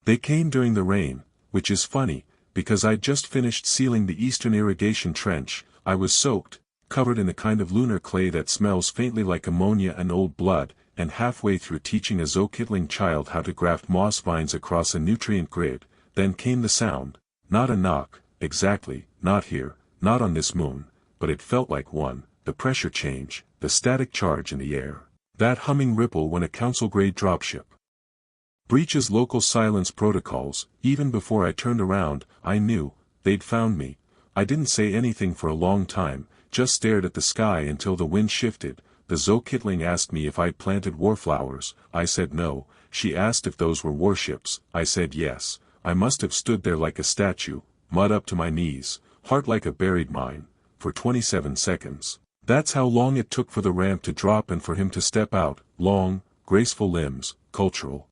They came during the rain, which is funny, because I'd just finished sealing the eastern irrigation trench. I was soaked, covered in a kind of lunar clay that smells faintly like ammonia and old blood, and halfway through teaching a zokittling child how to graft moss vines across a nutrient grid, then came the sound, not a knock, exactly, not here, not on this moon, but it felt like one, the pressure change, the static charge in the air, that humming ripple when a council-grade dropship breaches local silence protocols. Even before I turned around, I knew, they'd found me. I didn't say anything for a long time, just stared at the sky until the wind shifted. The zokittling asked me if I'd planted warflowers. I said no. She asked if those were warships. I said yes. I must have stood there like a statue, mud up to my knees, heart like a buried mine, for 27 seconds. That's how long it took for the ramp to drop and for him to step out. Long, graceful limbs, cultural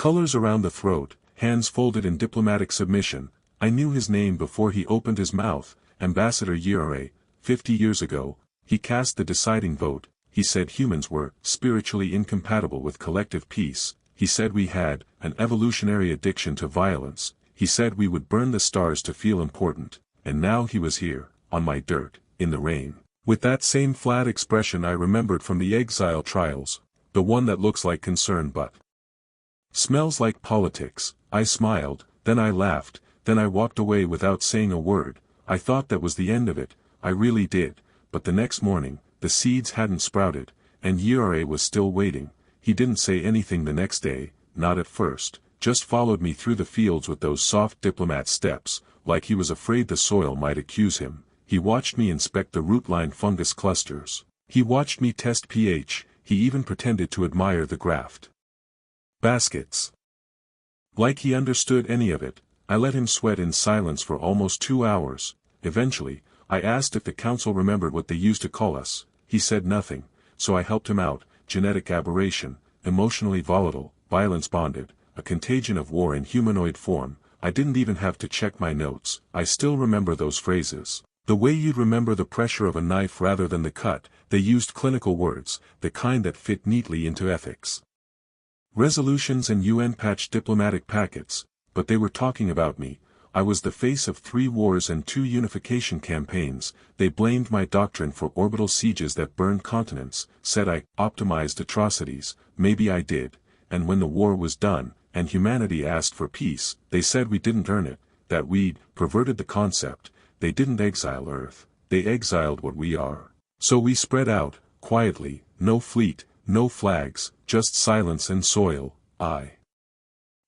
colors around the throat, hands folded in diplomatic submission. I knew his name before he opened his mouth, Ambassador Yurei. 50 years ago, he cast the deciding vote. He said humans were spiritually incompatible with collective peace. He said we had an evolutionary addiction to violence. He said we would burn the stars to feel important. And now he was here, on my dirt, in the rain, with that same flat expression I remembered from the exile trials, the one that looks like concern but smells like politics. I smiled, then I laughed, then I walked away without saying a word. I thought that was the end of it, I really did, but the next morning, the seeds hadn't sprouted, and Yurei was still waiting. He didn't say anything the next day, not at first, just followed me through the fields with those soft diplomat steps, like he was afraid the soil might accuse him. He watched me inspect the root-line fungus clusters. He watched me test pH, he even pretended to admire the graft baskets. Like he understood any of it, I let him sweat in silence for almost 2 hours. Eventually, I asked if the council remembered what they used to call us. He said nothing, so I helped him out. Genetic aberration, emotionally volatile, violence-bonded, a contagion of war in humanoid form. I didn't even have to check my notes. I still remember those phrases. The way you'd remember the pressure of a knife rather than the cut. They used clinical words, the kind that fit neatly into ethics resolutions and UN-patched diplomatic packets, but they were talking about me. I was the face of 3 wars and 2 unification campaigns. They blamed my doctrine for orbital sieges that burned continents, said I optimized atrocities. Maybe I did, and when the war was done, and humanity asked for peace, they said we didn't earn it, that we'd perverted the concept. They didn't exile Earth, they exiled what we are. So we spread out, quietly, no fleet, no flags, just silence and soil. I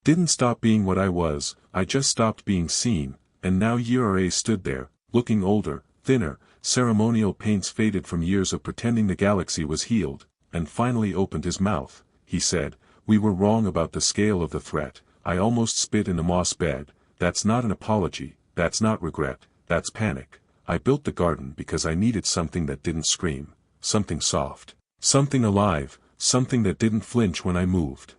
didn't stop being what I was, I just stopped being seen, and now Yurei stood there, looking older, thinner, ceremonial paints faded from years of pretending the galaxy was healed, and finally opened his mouth. He said, we were wrong about the scale of the threat. I almost spit in the moss bed. That's not an apology, that's not regret, that's panic. I built the garden because I needed something that didn't scream, something soft, something alive, something that didn't flinch when I moved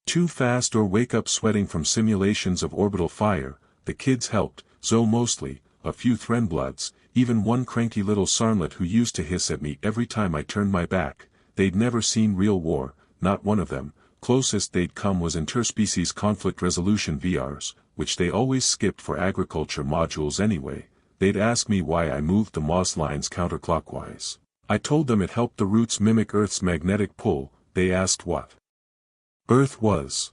too fast or wake up sweating from simulations of orbital fire. The kids helped, Zoe mostly, a few Threnbloods, even one cranky little Sarnlet who used to hiss at me every time I turned my back. They'd never seen real war, not one of them. Closest they'd come was interspecies conflict resolution VRs, which they always skipped for agriculture modules anyway. They'd ask me why I moved the moss lines counterclockwise. I told them it helped the roots mimic Earth's magnetic pull. They asked what Earth was.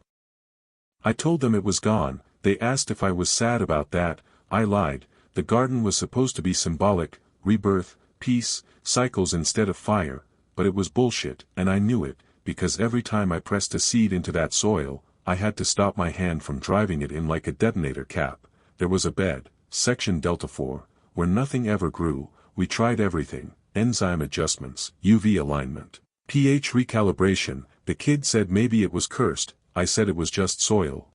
I told them it was gone. They asked if I was sad about that. I lied. The garden was supposed to be symbolic, rebirth, peace, cycles instead of fire, but it was bullshit, and I knew it, because every time I pressed a seed into that soil, I had to stop my hand from driving it in like a detonator cap. There was a bed, section Delta 4, where nothing ever grew. We tried everything, enzyme adjustments, UV alignment, pH recalibration. The kid said maybe it was cursed. I said it was just soil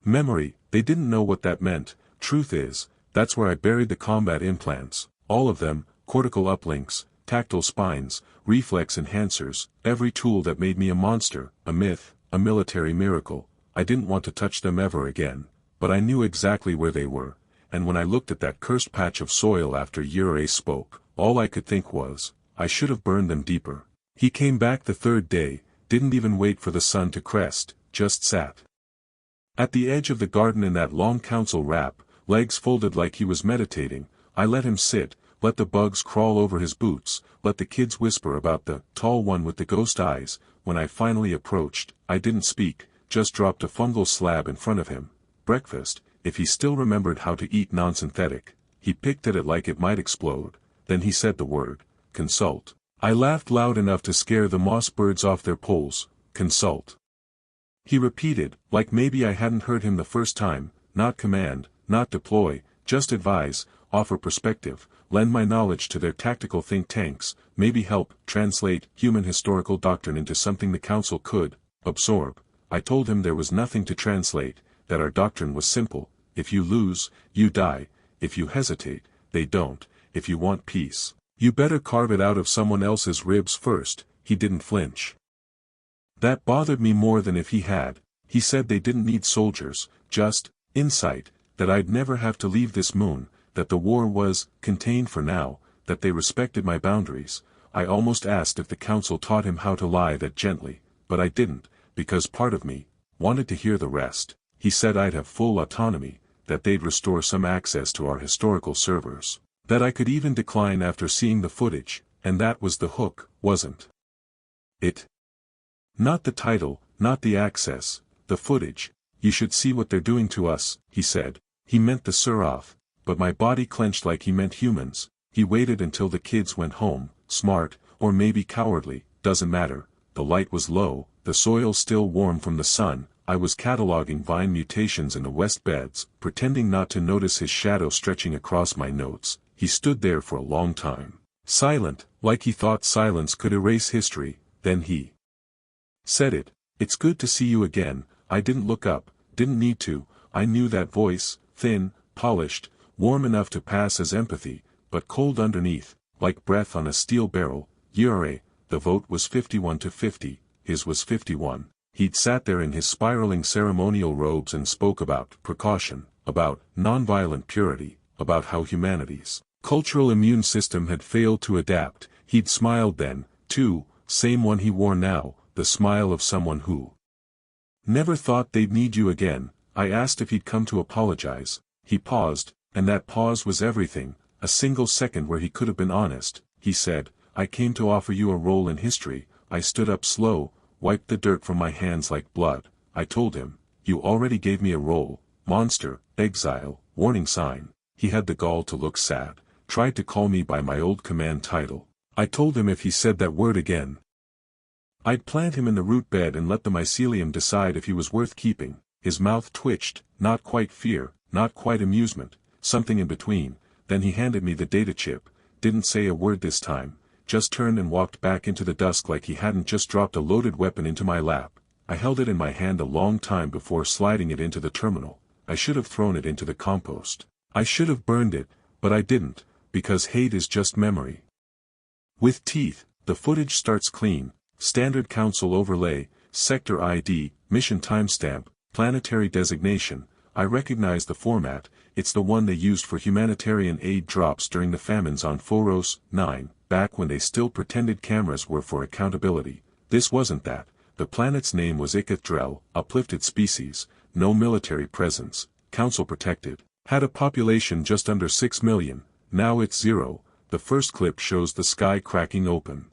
memory. They didn't know what that meant. Truth is, that's where I buried the combat implants, all of them, cortical uplinks, tactile spines, reflex enhancers, every tool that made me a monster, a myth, a military miracle. I didn't want to touch them ever again, but I knew exactly where they were, and when I looked at that cursed patch of soil after Yurei spoke, all I could think was, I should have burned them deeper. He came back the 3rd day, didn't even wait for the sun to crest, just sat At the edge of the garden in that long council wrap, legs folded like he was meditating, I let him sit, let the bugs crawl over his boots, let the kids whisper about the tall one with the ghost eyes. When I finally approached, I didn't speak, just dropped a fungal slab in front of him. Breakfast, if he still remembered how to eat non-synthetic. He picked at it like it might explode. Then he said the word, consult. I laughed loud enough to scare the moss birds off their poles. Consult. He repeated, like maybe I hadn't heard him the first time, not command, not deploy, just advise, offer perspective, lend my knowledge to their tactical think tanks, maybe help translate human historical doctrine into something the council could absorb. I told him there was nothing to translate, that our doctrine was simple: if you lose, you die; if you hesitate, they don't; if you want peace, you better carve it out of someone else's ribs first. He didn't flinch. That bothered me more than if he had. He said they didn't need soldiers, just insight, that I'd never have to leave this moon, that the war was contained for now, that they respected my boundaries. I almost asked if the council taught him how to lie that gently, but I didn't, because part of me wanted to hear the rest. He said I'd have full autonomy, that they'd restore some access to our historical servers, that I could even decline after seeing the footage, and that was the hook, wasn't it? Not the title, not the access, the footage. You should see what they're doing to us, he said. He meant the Suraf, but my body clenched like he meant humans. He waited until the kids went home, smart, or maybe cowardly, doesn't matter. The light was low, the soil still warm from the sun. I was cataloging vine mutations in the west beds, pretending not to notice his shadow stretching across my notes. He stood there for a long time, silent, like he thought silence could erase history. Then he said it. It's good to see you again. I didn't look up, didn't need to. I knew that voice, thin, polished, warm enough to pass as empathy, but cold underneath, like breath on a steel barrel. Yure, the vote was 51-50, his was 51. He'd sat there in his spiraling ceremonial robes and spoke about precaution, about nonviolent purity, about how humanity's cultural immune system had failed to adapt. He'd smiled then, too, same one he wore now, the smile of someone who never thought they'd need you again. I asked if he'd come to apologize. He paused, and that pause was everything, a single second where he could have been honest. He said, I came to offer you a role in history. I stood up slow, wiped the dirt from my hands like blood. I told him, you already gave me a role, monster, exile, warning sign. He had the gall to look sad, tried to call me by my old command title. I told him if he said that word again, I'd plant him in the root bed and let the mycelium decide if he was worth keeping. His mouth twitched, not quite fear, not quite amusement, something in between. Then he handed me the data chip, didn't say a word this time, just turned and walked back into the dusk like he hadn't just dropped a loaded weapon into my lap. I held it in my hand a long time before sliding it into the terminal. I should have thrown it into the compost. I should have burned it, but I didn't, because hate is just memory. With teeth, the footage starts clean. Standard Council overlay, sector ID, mission timestamp, planetary designation. I recognize the format. It's the one they used for humanitarian aid drops during the famines on Phoros 9, back when they still pretended cameras were for accountability. This wasn't that. The planet's name was Ikathdrael, uplifted species, no military presence, council protected. Had a population just under 6 million, now it's 0. The first clip shows the sky cracking open.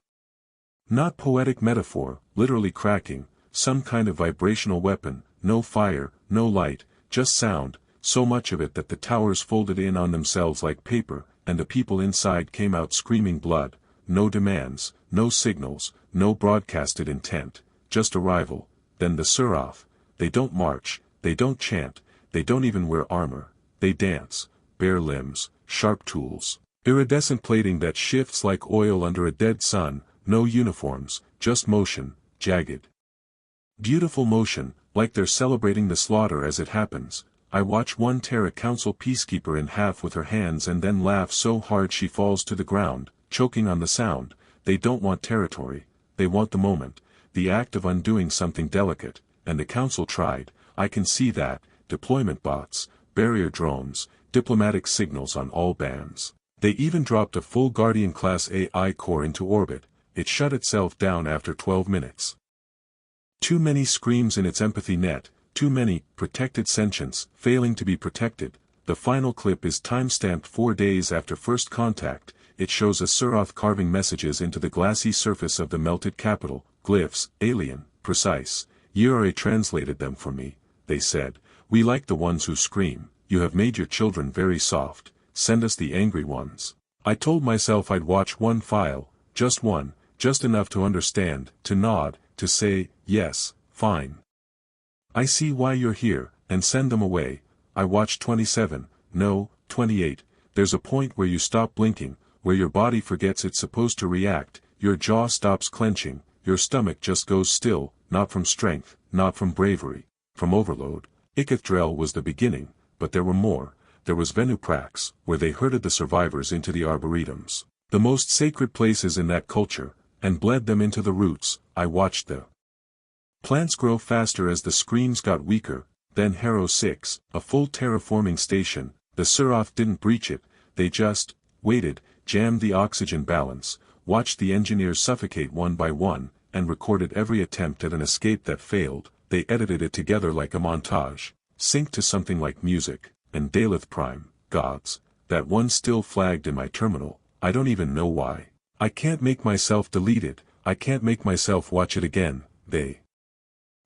Not poetic metaphor, literally cracking, some kind of vibrational weapon, no fire, no light, just sound, so much of it that the towers folded in on themselves like paper, and the people inside came out screaming blood. No demands, no signals, no broadcasted intent, just arrival. Then the Suraf. They don't march, they don't chant, they don't even wear armor. They dance, bare limbs, sharp tools, iridescent plating that shifts like oil under a dead sun. No uniforms, just motion, jagged, beautiful motion, like they're celebrating the slaughter as it happens. I watch one tear a council peacekeeper in half with her hands and then laugh so hard she falls to the ground, choking on the sound. They don't want territory, they want the moment, the act of undoing something delicate, and the council tried. I can see that, deployment bots, barrier drones, diplomatic signals on all bands. They even dropped a full Guardian-class AI core into orbit. It shut itself down after 12 minutes. Too many screams in its empathy net, too many, protected sentience, failing to be protected. The final clip is timestamped 4 days after first contact. It shows a Suroth carving messages into the glassy surface of the melted capital, glyphs, alien, precise. Yura translated them for me. They said, "We like the ones who scream. You have made your children very soft. Send us the angry ones." I told myself I'd watch one file, just one, just enough to understand, to nod, to say, yes, fine. I see why you're here, and send them away. I watched 27, no, 28, there's a point where you stop blinking, where your body forgets it's supposed to react, your jaw stops clenching, your stomach just goes still, not from strength, not from bravery, from overload. Ikathdrael was the beginning, but there were more. There was Venuprax, where they herded the survivors into the arboretums, the most sacred places in that culture, and bled them into the roots. I watched the plants grow faster as the screams got weaker. Then Harrow 6, a full terraforming station. The Suroth didn't breach it, they just waited, jammed the oxygen balance, watched the engineers suffocate one by one, and recorded every attempt at an escape that failed. They edited it together like a montage, synced to something like music. And Daleth Prime, gods, that one still flagged in my terminal. I don't even know why. I can't make myself delete it, I can't make myself watch it again. They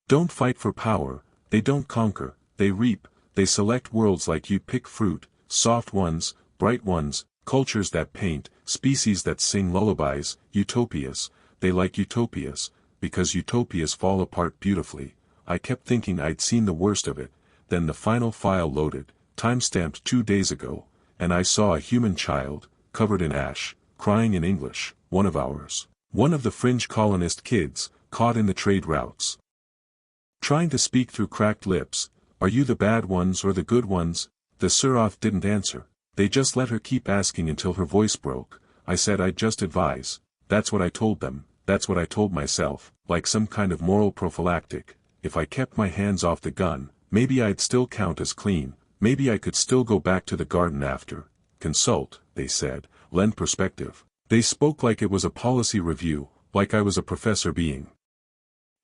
don't fight for power, they don't conquer, they reap, they select worlds like you pick fruit, soft ones, bright ones, cultures that paint, species that sing lullabies, utopias. They like utopias, because utopias fall apart beautifully. I kept thinking I'd seen the worst of it. Then the final file loaded, timestamped 2 days ago, and I saw a human child, covered in ash, crying in English, one of ours. One of the fringe colonist kids, caught in the trade routes. Trying to speak through cracked lips. Are you the bad ones or the good ones? The Suroth didn't answer. They just let her keep asking until her voice broke. I said I'd just advise. That's what I told them, that's what I told myself, like some kind of moral prophylactic. If I kept my hands off the gun, maybe I'd still count as clean, maybe I could still go back to the garden after. Consult, they said, lend perspective. They spoke like it was a policy review, like I was a professor being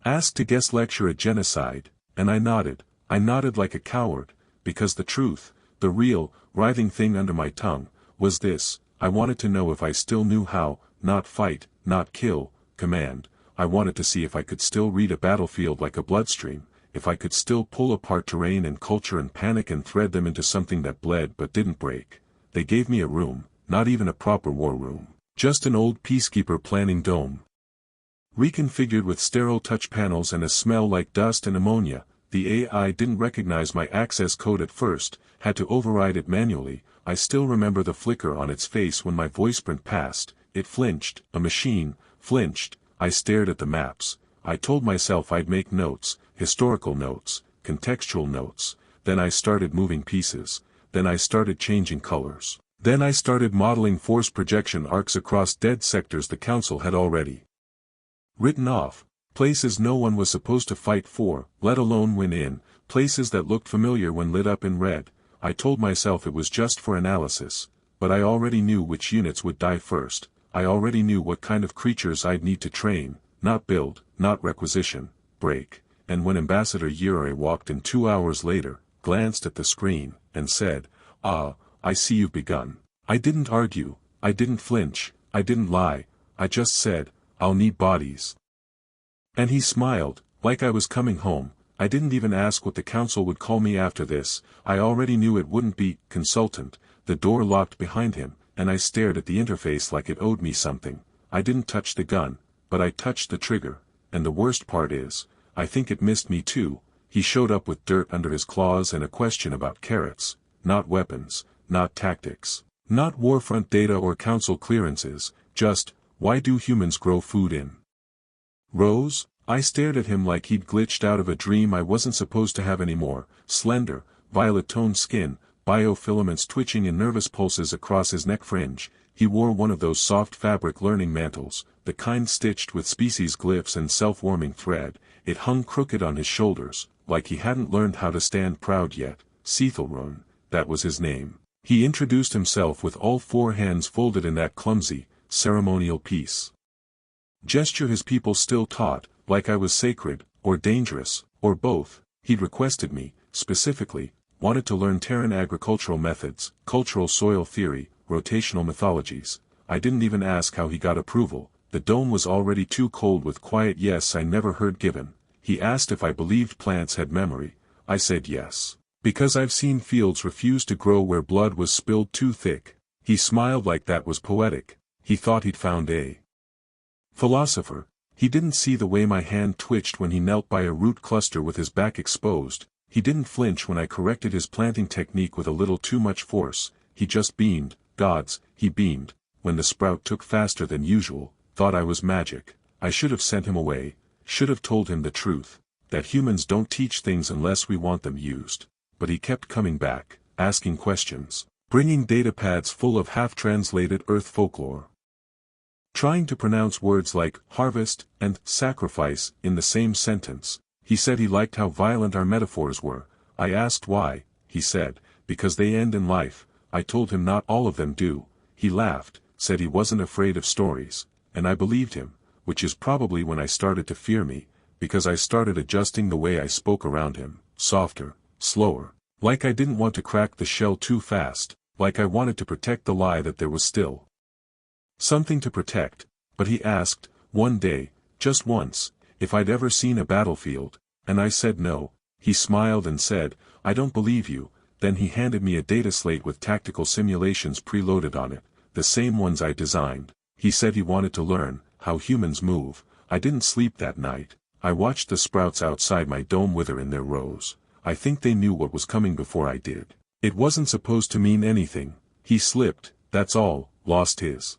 asked to guest lecture at genocide, and I nodded like a coward, because the truth, the real, writhing thing under my tongue, was this: I wanted to know if I still knew how, not fight, not kill, command. I wanted to see if I could still read a battlefield like a bloodstream, if I could still pull apart terrain and culture and panic and thread them into something that bled but didn't break. They gave me a room, not even a proper war room, just an old peacekeeper planning dome. Reconfigured with sterile touch panels and a smell like dust and ammonia. The AI didn't recognize my access code at first, had to override it manually. I still remember the flicker on its face when my voice print passed. It flinched, a machine, flinched. I stared at the maps. I told myself I'd make notes, historical notes, contextual notes. Then I started moving pieces. Then I started changing colors. Then I started modeling force projection arcs across dead sectors the council had already written off. Places no one was supposed to fight for, let alone win in, places that looked familiar when lit up in red. I told myself it was just for analysis, but I already knew which units would die first. I already knew what kind of creatures I'd need to train, not build, not requisition, break. And when Ambassador Yuri walked in 2 hours later, glanced at the screen, and said, "Ah, I see you've begun." I didn't argue, I didn't flinch, I didn't lie, I just said, "I'll need bodies." And he smiled, like I was coming home. I didn't even ask what the council would call me after this. I already knew it wouldn't be consultant. The door locked behind him, and I stared at the interface like it owed me something. I didn't touch the gun, but I touched the trigger, and the worst part is, I think it missed me too. He showed up with dirt under his claws and a question about carrots, not weapons, not tactics, not warfront data or council clearances, just, why do humans grow food in rows? I stared at him like he'd glitched out of a dream I wasn't supposed to have anymore. Slender, violet-toned skin, biofilaments twitching in nervous pulses across his neck fringe. He wore one of those soft fabric learning mantles, the kind stitched with species glyphs and self-warming thread. It hung crooked on his shoulders, like he hadn't learned how to stand proud yet. Sethelrun, that was his name. He introduced himself with all 4 hands folded in that clumsy, ceremonial piece gesture his people still taught, like I was sacred, or dangerous, or both. He'd requested me, specifically, wanted to learn Terran agricultural methods, cultural soil theory, rotational mythologies. I didn't even ask how he got approval. The dome was already too cold with quiet yes I never heard given. He asked if I believed plants had memory. I said yes. Because I've seen fields refuse to grow where blood was spilled too thick. He smiled like that was poetic. He thought he'd found a philosopher. He didn't see the way my hand twitched when he knelt by a root cluster with his back exposed. He didn't flinch when I corrected his planting technique with a little too much force. He just beamed. Gods, he beamed. When the sprout took faster than usual, thought I was magic. I should have sent him away. Should have told him the truth. That humans don't teach things unless we want them used. But he kept coming back, asking questions, bringing datapads full of half-translated Earth folklore. Trying to pronounce words like harvest and sacrifice in the same sentence. He said he liked how violent our metaphors were. I asked why. He said, because they end in life. I told him not all of them do. He laughed, said he wasn't afraid of stories, and I believed him, which is probably when I started to fear me, because I started adjusting the way I spoke around him, softer, slower, like I didn't want to crack the shell too fast, like I wanted to protect the lie that there was still something to protect. But he asked, one day, just once, if I'd ever seen a battlefield, and I said no. He smiled and said, I don't believe you. Then he handed me a data slate with tactical simulations preloaded on it, the same ones I designed. He said he wanted to learn how humans move. I didn't sleep that night. I watched the sprouts outside my dome wither in their rows. I think they knew what was coming before I did. It wasn't supposed to mean anything. He slipped, that's all, lost his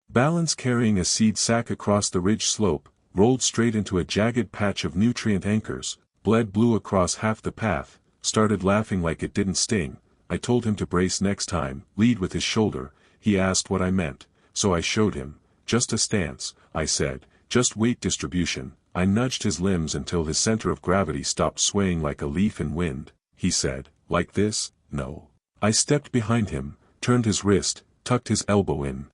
balance carrying a seed sack across the ridge slope, rolled straight into a jagged patch of nutrient anchors, bled blue across half the path, started laughing like it didn't sting. I told him to brace next time, lead with his shoulder. He asked what I meant, so I showed him. Just a stance, I said, just weight distribution. I nudged his limbs until his center of gravity stopped swaying like a leaf in wind. He said, like this? No. I stepped behind him, turned his wrist, tucked his elbow in.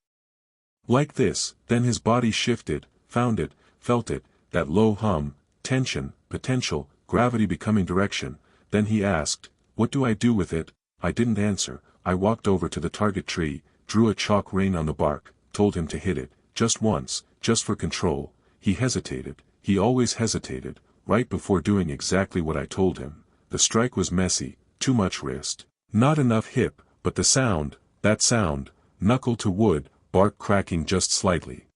Like this, then his body shifted, found it, felt it, that low hum, tension, potential, gravity becoming direction. Then he asked, what do I do with it? I didn't answer. I walked over to the target tree, drew a chalk ring on the bark, told him to hit it, just once, just for control. He hesitated. He always hesitated, right before doing exactly what I told him. The strike was messy, too much wrist, not enough hip, but the sound, that sound, knuckle to wood, bark cracking just slightly.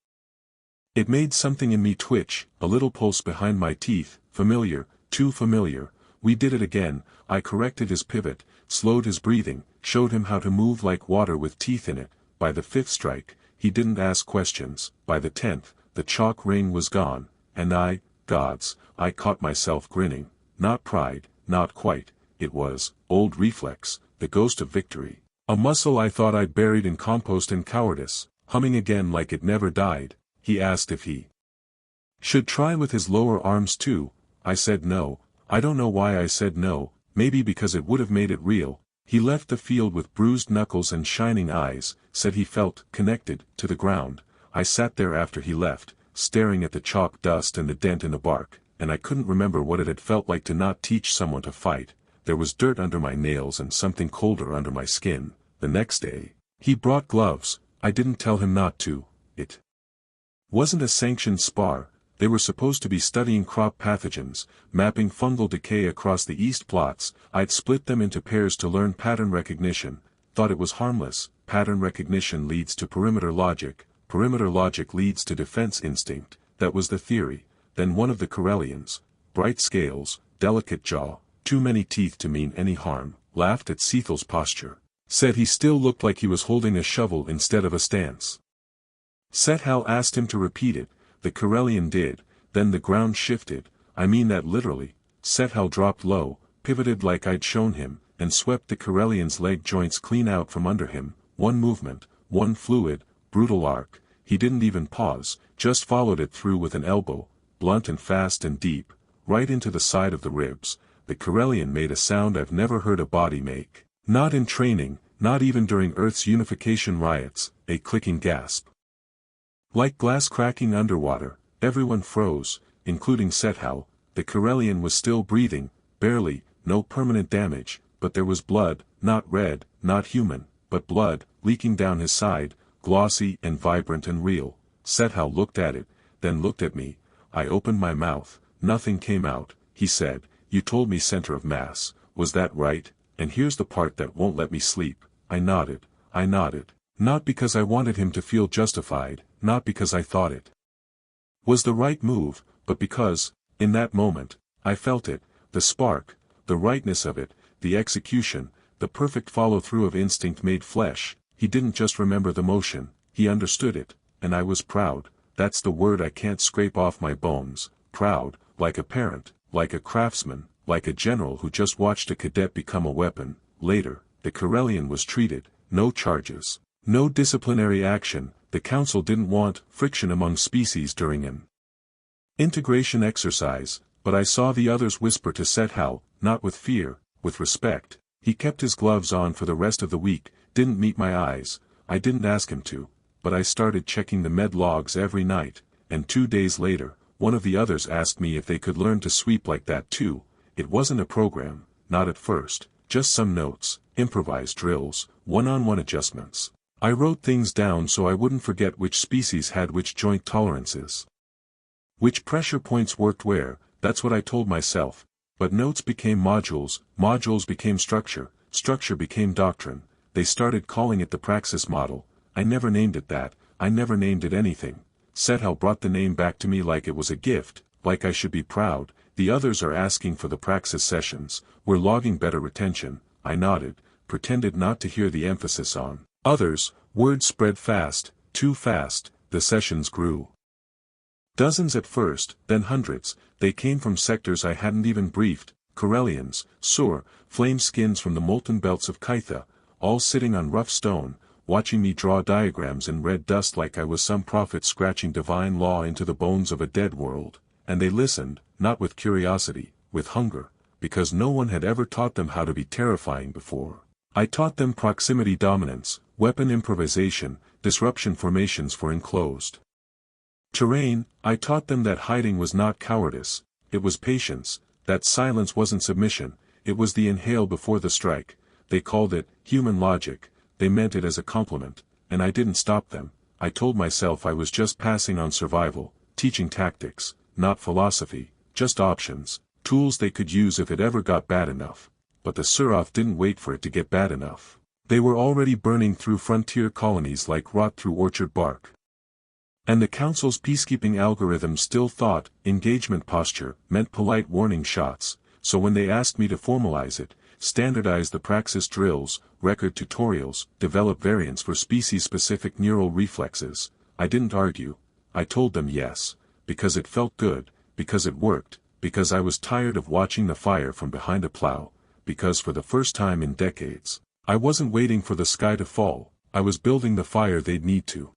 It made something in me twitch, a little pulse behind my teeth, familiar, too familiar. We did it again. I corrected his pivot, slowed his breathing, showed him how to move like water with teeth in it. By the 5th strike, he didn't ask questions. By the 10th, the chalk ring was gone, and I caught myself grinning. Not pride, not quite. It was old reflex, the ghost of victory. A muscle I thought I'd buried in compost and cowardice, humming again like it never died. He asked if he should try with his lower arms too. I said no. I don't know why I said no, maybe because it would have made it real. He left the field with bruised knuckles and shining eyes, said he felt connected to the ground. I sat there after he left, staring at the chalk dust and the dent in the bark, and I couldn't remember what it had felt like to not teach someone to fight. There was dirt under my nails and something colder under my skin. The next day, he brought gloves. I didn't tell him not to. It wasn't a sanctioned spar. They were supposed to be studying crop pathogens, mapping fungal decay across the yeast plots. I'd split them into pairs to learn pattern recognition. Thought it was harmless. Pattern recognition leads to perimeter logic. Perimeter logic leads to defense instinct. That was the theory. Then one of the Corellians, bright scales, delicate jaw, too many teeth to mean any harm, laughed at Cethal's posture. Said he still looked like he was holding a shovel instead of a stance. Cethal asked him to repeat it. The Corellian did. Then the ground shifted. I mean that literally. Cethal dropped low, pivoted like I'd shown him, and swept the Corellian's leg joints clean out from under him. One movement, one fluid, brutal arc. He didn't even pause, just followed it through with an elbow, blunt and fast and deep, right into the side of the ribs. The Corellian made a sound I've never heard a body make. Not in training, not even during Earth's unification riots, a clicking gasp. Like glass cracking underwater, everyone froze, including Cethal. The Corellian was still breathing, barely, no permanent damage, but there was blood, not red, not human, but blood, leaking down his side, glossy and vibrant and real. Sethal looked at it, then looked at me. I opened my mouth, nothing came out. He said, "You told me center of mass, was that right? And here's the part that won't let me sleep." I nodded. Not because I wanted him to feel justified, not because I thought it was the right move, but because, in that moment, I felt it, the spark, the rightness of it, the execution, the perfect follow-through of instinct made flesh. He didn't just remember the motion, he understood it, and I was proud. That's the word I can't scrape off my bones. Proud, like a parent, like a craftsman, like a general who just watched a cadet become a weapon. Later, the Corellian was treated, no charges, no disciplinary action. The council didn't want friction among species during an integration exercise, but I saw the others whisper to Sethal, not with fear, with respect. He kept his gloves on for the rest of the week, didn't meet my eyes. I didn't ask him to, but I started checking the med logs every night, and 2 days later, one of the others asked me if they could learn to sweep like that too. It wasn't a program, not at first, just some notes, improvised drills, one-on-one adjustments. I wrote things down so I wouldn't forget which species had which joint tolerances, which pressure points worked where. That's what I told myself. But notes became modules, modules became structure, structure became doctrine. They started calling it the praxis model. I never named it that, I never named it anything. Sethal brought the name back to me like it was a gift, like I should be proud. The others are asking for the praxis sessions, we're logging better retention. I nodded, pretended not to hear the emphasis on others. Word spread fast, too fast. The sessions grew. Dozens at first, then hundreds. They came from sectors I hadn't even briefed, Corellians, Sur, flame skins from the molten belts of Kytha, all sitting on rough stone, watching me draw diagrams in red dust like I was some prophet scratching divine law into the bones of a dead world. And they listened, not with curiosity, with hunger, because no one had ever taught them how to be terrifying before. I taught them proximity dominance, weapon improvisation, disruption formations for enclosed terrain. I taught them that hiding was not cowardice, it was patience, that silence wasn't submission, it was the inhale before the strike. They called it human logic, they meant it as a compliment, and I didn't stop them. I told myself I was just passing on survival, teaching tactics, not philosophy, just options, tools they could use if it ever got bad enough. But the Suroth didn't wait for it to get bad enough. They were already burning through frontier colonies like rot through orchard bark. And the council's peacekeeping algorithm still thought engagement posture meant polite warning shots, so when they asked me to formalize it, standardize the praxis drills, record tutorials, develop variants for species-specific neural reflexes, I didn't argue. I told them yes, because it felt good, because it worked, because I was tired of watching the fire from behind a plow, because for the first time in decades, I wasn't waiting for the sky to fall, I was building the fire they'd need to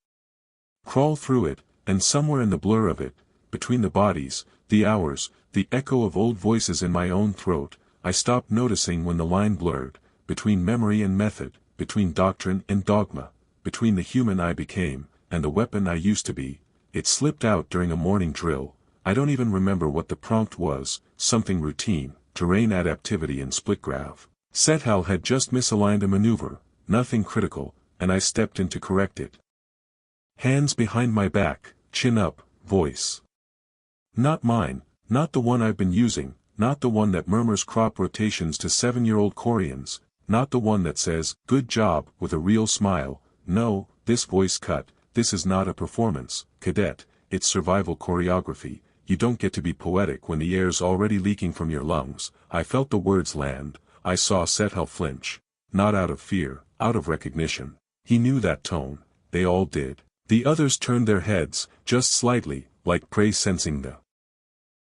crawl through it. And somewhere in the blur of it, between the bodies, the hours, the echo of old voices in my own throat, I stopped noticing when the line blurred, between memory and method, between doctrine and dogma, between the human I became, and the weapon I used to be. It slipped out during a morning drill. I don't even remember what the prompt was, something routine, terrain adaptivity and split grav. Sethal had just misaligned a maneuver, nothing critical, and I stepped in to correct it. Hands behind my back, chin up, voice. Not mine, not the one I've been using, not the one that murmurs crop rotations to 7-year-old Koreans, not the one that says, "Good job," with a real smile. No, this voice cut, this is not a performance, cadet, it's survival choreography. You don't get to be poetic when the air's already leaking from your lungs. I felt the words land, I saw Sethal flinch. Not out of fear, out of recognition. He knew that tone, they all did. The others turned their heads, just slightly, like prey sensing the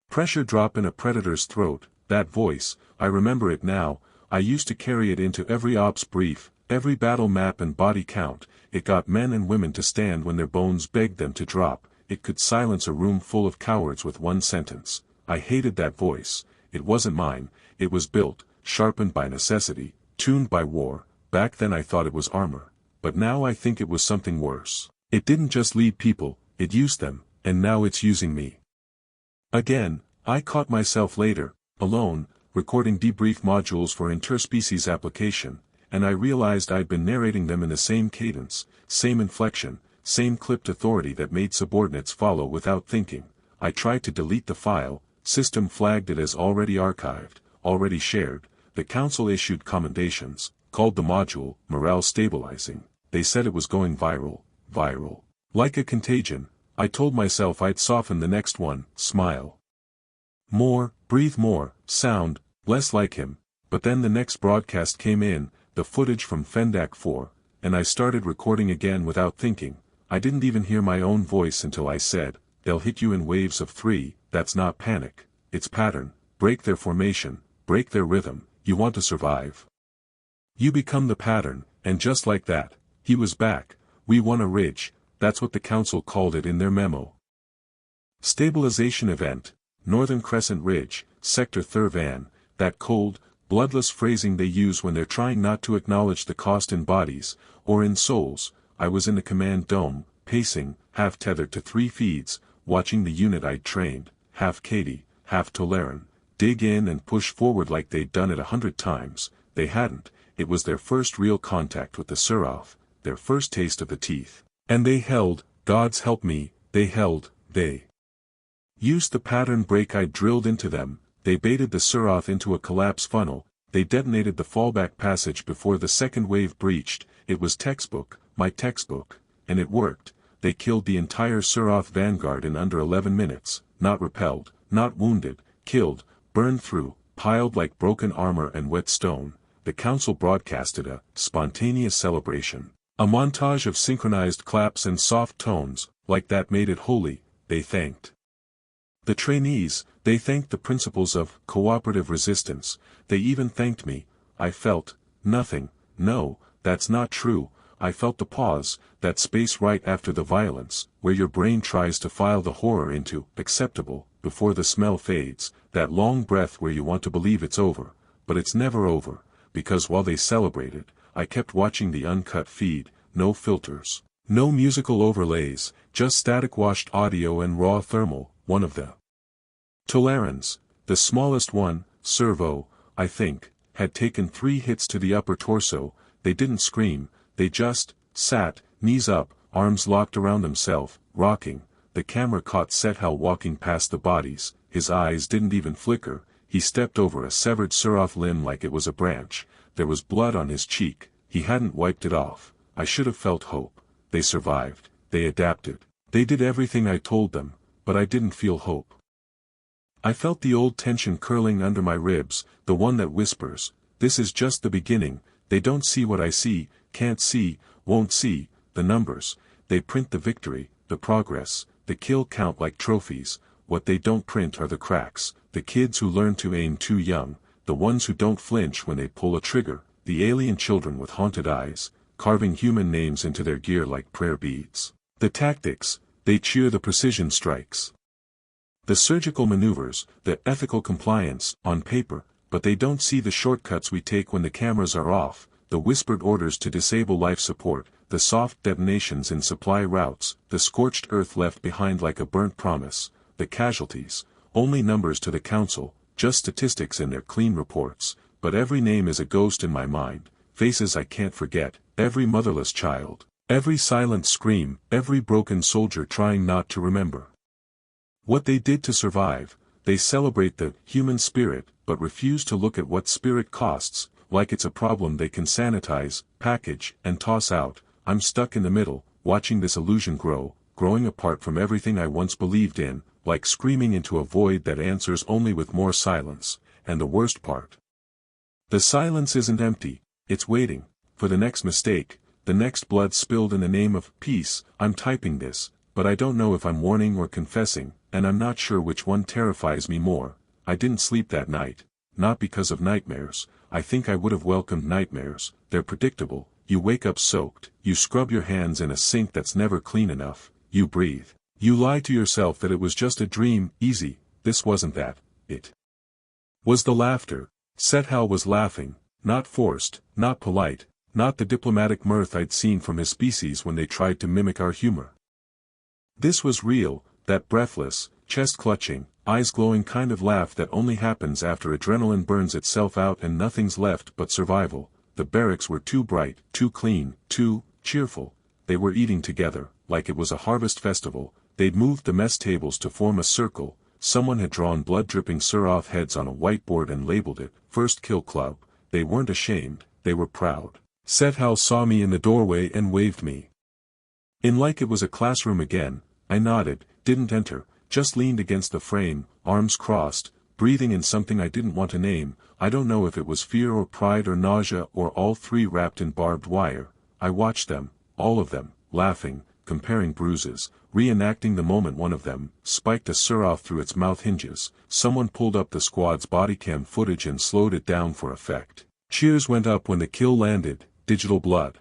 pressure drop in a predator's throat. That voice, I remember it now, I used to carry it into every ops brief, every battle map and body count. It got men and women to stand when their bones begged them to drop. It could silence a room full of cowards with one sentence. I hated that voice. It wasn't mine, it was built, sharpened by necessity, tuned by war. Back then I thought it was armor. But now I think it was something worse. It didn't just lead people, it used them, and now it's using me. Again, I caught myself later, alone, recording debrief modules for interspecies application, and I realized I'd been narrating them in the same cadence, same inflection, same clipped authority that made subordinates follow without thinking. I tried to delete the file, system flagged it as already archived, already shared. The council issued commendations, called the module morale stabilizing. They said it was going viral. Like a contagion, I told myself I'd soften the next one, smile more, breathe more, sound less like him. But then the next broadcast came in, the footage from Fendak 4, and I started recording again without thinking. I didn't even hear my own voice until I said, "They'll hit you in waves of 3, that's not panic, it's pattern, break their formation, break their rhythm, you want to survive. You become the pattern," and just like that, he was back. We won a ridge, that's what the council called it in their memo. Stabilization event, Northern Crescent Ridge, Sector Thurvan, that cold, bloodless phrasing they use when they're trying not to acknowledge the cost in bodies, or in souls. I was in the command dome, pacing, half tethered to 3 feeds, watching the unit I'd trained, half Katie, half Toleran, dig in and push forward like they'd done it 100 times. They hadn't. It was their first real contact with the Suroth, their first taste of the teeth. And they held, God's help me, they used the pattern break I drilled into them. They baited the Suroth into a collapse funnel. They detonated the fallback passage before the second wave breached. It was textbook, my textbook, and it worked. They killed the entire Suroth vanguard in under 11 minutes, not repelled, not wounded, killed, burned through, piled like broken armor and wet stone. The council broadcasted a spontaneous celebration. A montage of synchronized claps and soft tones, like that made it holy. They thanked the trainees, they thanked the principles of cooperative resistance, they even thanked me. I felt nothing. No, that's not true. I felt the pause, that space right after the violence, where your brain tries to file the horror into acceptable, before the smell fades, that long breath where you want to believe it's over, but it's never over, because while they celebrated, I kept watching the uncut feed, no filters, no musical overlays, just static washed audio and raw thermal. One of the Tolerans, the smallest one, Servo, I think, had taken 3 hits to the upper torso. They didn't scream, they just sat, knees up, arms locked around themselves, rocking. The camera caught Sethal walking past the bodies. His eyes didn't even flicker. He stepped over a severed Suroth limb like it was a branch. There was blood on his cheek. He hadn't wiped it off. I should have felt hope. They survived. They adapted. They did everything I told them, but I didn't feel hope. I felt the old tension curling under my ribs, the one that whispers, "This is just the beginning. They don't see what I see, can't see, won't see, the numbers. They print the victory, the progress, the kill count like trophies. What they don't print are the cracks, the kids who learn to aim too young, the ones who don't flinch when they pull a trigger, the alien children with haunted eyes, carving human names into their gear like prayer beads. The tactics, they cheer the precision strikes. The surgical maneuvers, the ethical compliance, on paper, but they don't see the shortcuts we take when the cameras are off, the whispered orders to disable life support, the soft detonations in supply routes, the scorched earth left behind like a burnt promise, the casualties, only numbers to the council, just statistics in their clean reports, but every name is a ghost in my mind, faces I can't forget, every motherless child. Every silent scream, every broken soldier trying not to remember what they did to survive. They celebrate the human spirit, but refuse to look at what spirit costs, like it's a problem they can sanitize, package, and toss out. I'm stuck in the middle, watching this illusion grow, growing apart from everything I once believed in, like screaming into a void that answers only with more silence. And the worst part, the silence isn't empty, it's waiting for the next mistake. The next blood spilled in the name of peace. I'm typing this, but I don't know if I'm warning or confessing, and I'm not sure which one terrifies me more. I didn't sleep that night, not because of nightmares. I think I would have welcomed nightmares. They're predictable. You wake up soaked, you scrub your hands in a sink that's never clean enough, you breathe. You lie to yourself that it was just a dream, easy. This wasn't that. It was the laughter. Sethal was laughing, not forced, not polite, not the diplomatic mirth I'd seen from his species when they tried to mimic our humor. This was real, that breathless, chest-clutching, eyes glowing kind of laugh that only happens after adrenaline burns itself out and nothing's left but survival. The barracks were too bright, too clean, too cheerful. They were eating together, like it was a harvest festival. They'd moved the mess tables to form a circle. Someone had drawn blood-dripping Suraf heads on a whiteboard and labeled it, First Kill Club. They weren't ashamed, they were proud. Sethal saw me in the doorway and waved me in like it was a classroom again. I nodded, didn't enter, just leaned against the frame, arms crossed, breathing in something I didn't want to name. I don't know if it was fear or pride or nausea or all three wrapped in barbed wire. I watched them, all of them, laughing, comparing bruises, reenacting the moment one of them spiked a Suraf through its mouth hinges. Someone pulled up the squad's bodycam footage and slowed it down for effect. Cheers went up when the kill landed. Digital blood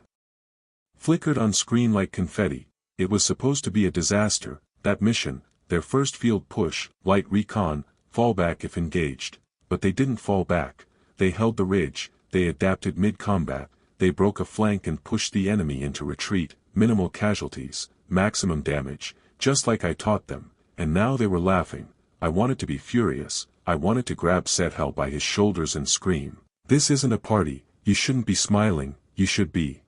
flickered on screen like confetti. It was supposed to be a disaster, that mission, their first field push, light recon, fallback if engaged. But they didn't fall back. They held the ridge, they adapted mid-combat, they broke a flank and pushed the enemy into retreat, minimal casualties, maximum damage, just like I taught them, and now they were laughing. I wanted to be furious. I wanted to grab Sethal by his shoulders and scream, "This isn't a party, you shouldn't be smiling, you should be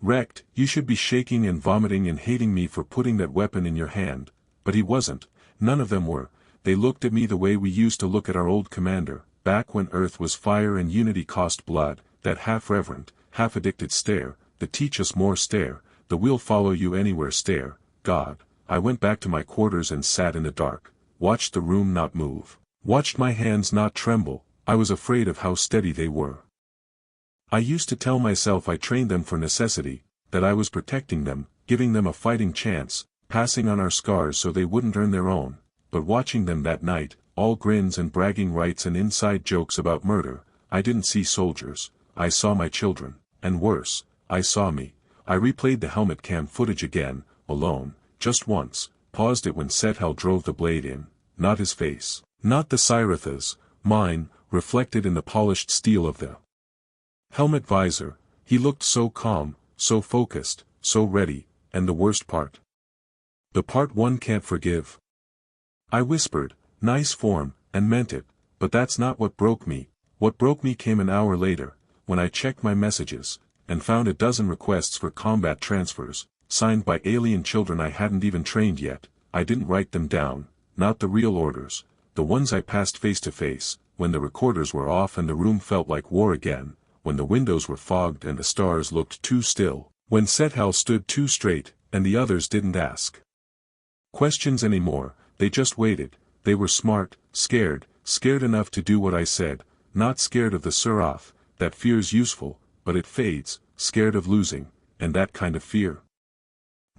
wrecked, you should be shaking and vomiting and hating me for putting that weapon in your hand." But he wasn't. None of them were. They looked at me the way we used to look at our old commander, back when Earth was fire and unity cost blood, that half-reverent, half-addicted stare, the teach us more stare, the we'll follow you anywhere stare. God. I went back to my quarters and sat in the dark, watched the room not move, watched my hands not tremble. I was afraid of how steady they were. I used to tell myself I trained them for necessity, that I was protecting them, giving them a fighting chance, passing on our scars so they wouldn't earn their own. But watching them that night, all grins and bragging rights and inside jokes about murder, I didn't see soldiers, I saw my children, and worse, I saw me. I replayed the helmet cam footage again, alone, just once, paused it when Sethal drove the blade in, not his face, not the Cyratha's, mine, reflected in the polished steel of the helmet visor. He looked so calm, so focused, so ready, and the worst part. The part one can't forgive. I whispered, "Nice form," and meant it, but that's not what broke me. What broke me came an hour later, when I checked my messages, and found a dozen requests for combat transfers, signed by alien children I hadn't even trained yet. I didn't write them down, not the real orders, the ones I passed face to face, when the recorders were off and the room felt like war again, when the windows were fogged and the stars looked too still, when Sethal stood too straight, and the others didn't ask questions anymore, they just waited. They were smart, scared enough to do what I said, not scared of the Suraf. That fear's useful, but it fades, scared of losing, and that kind of fear.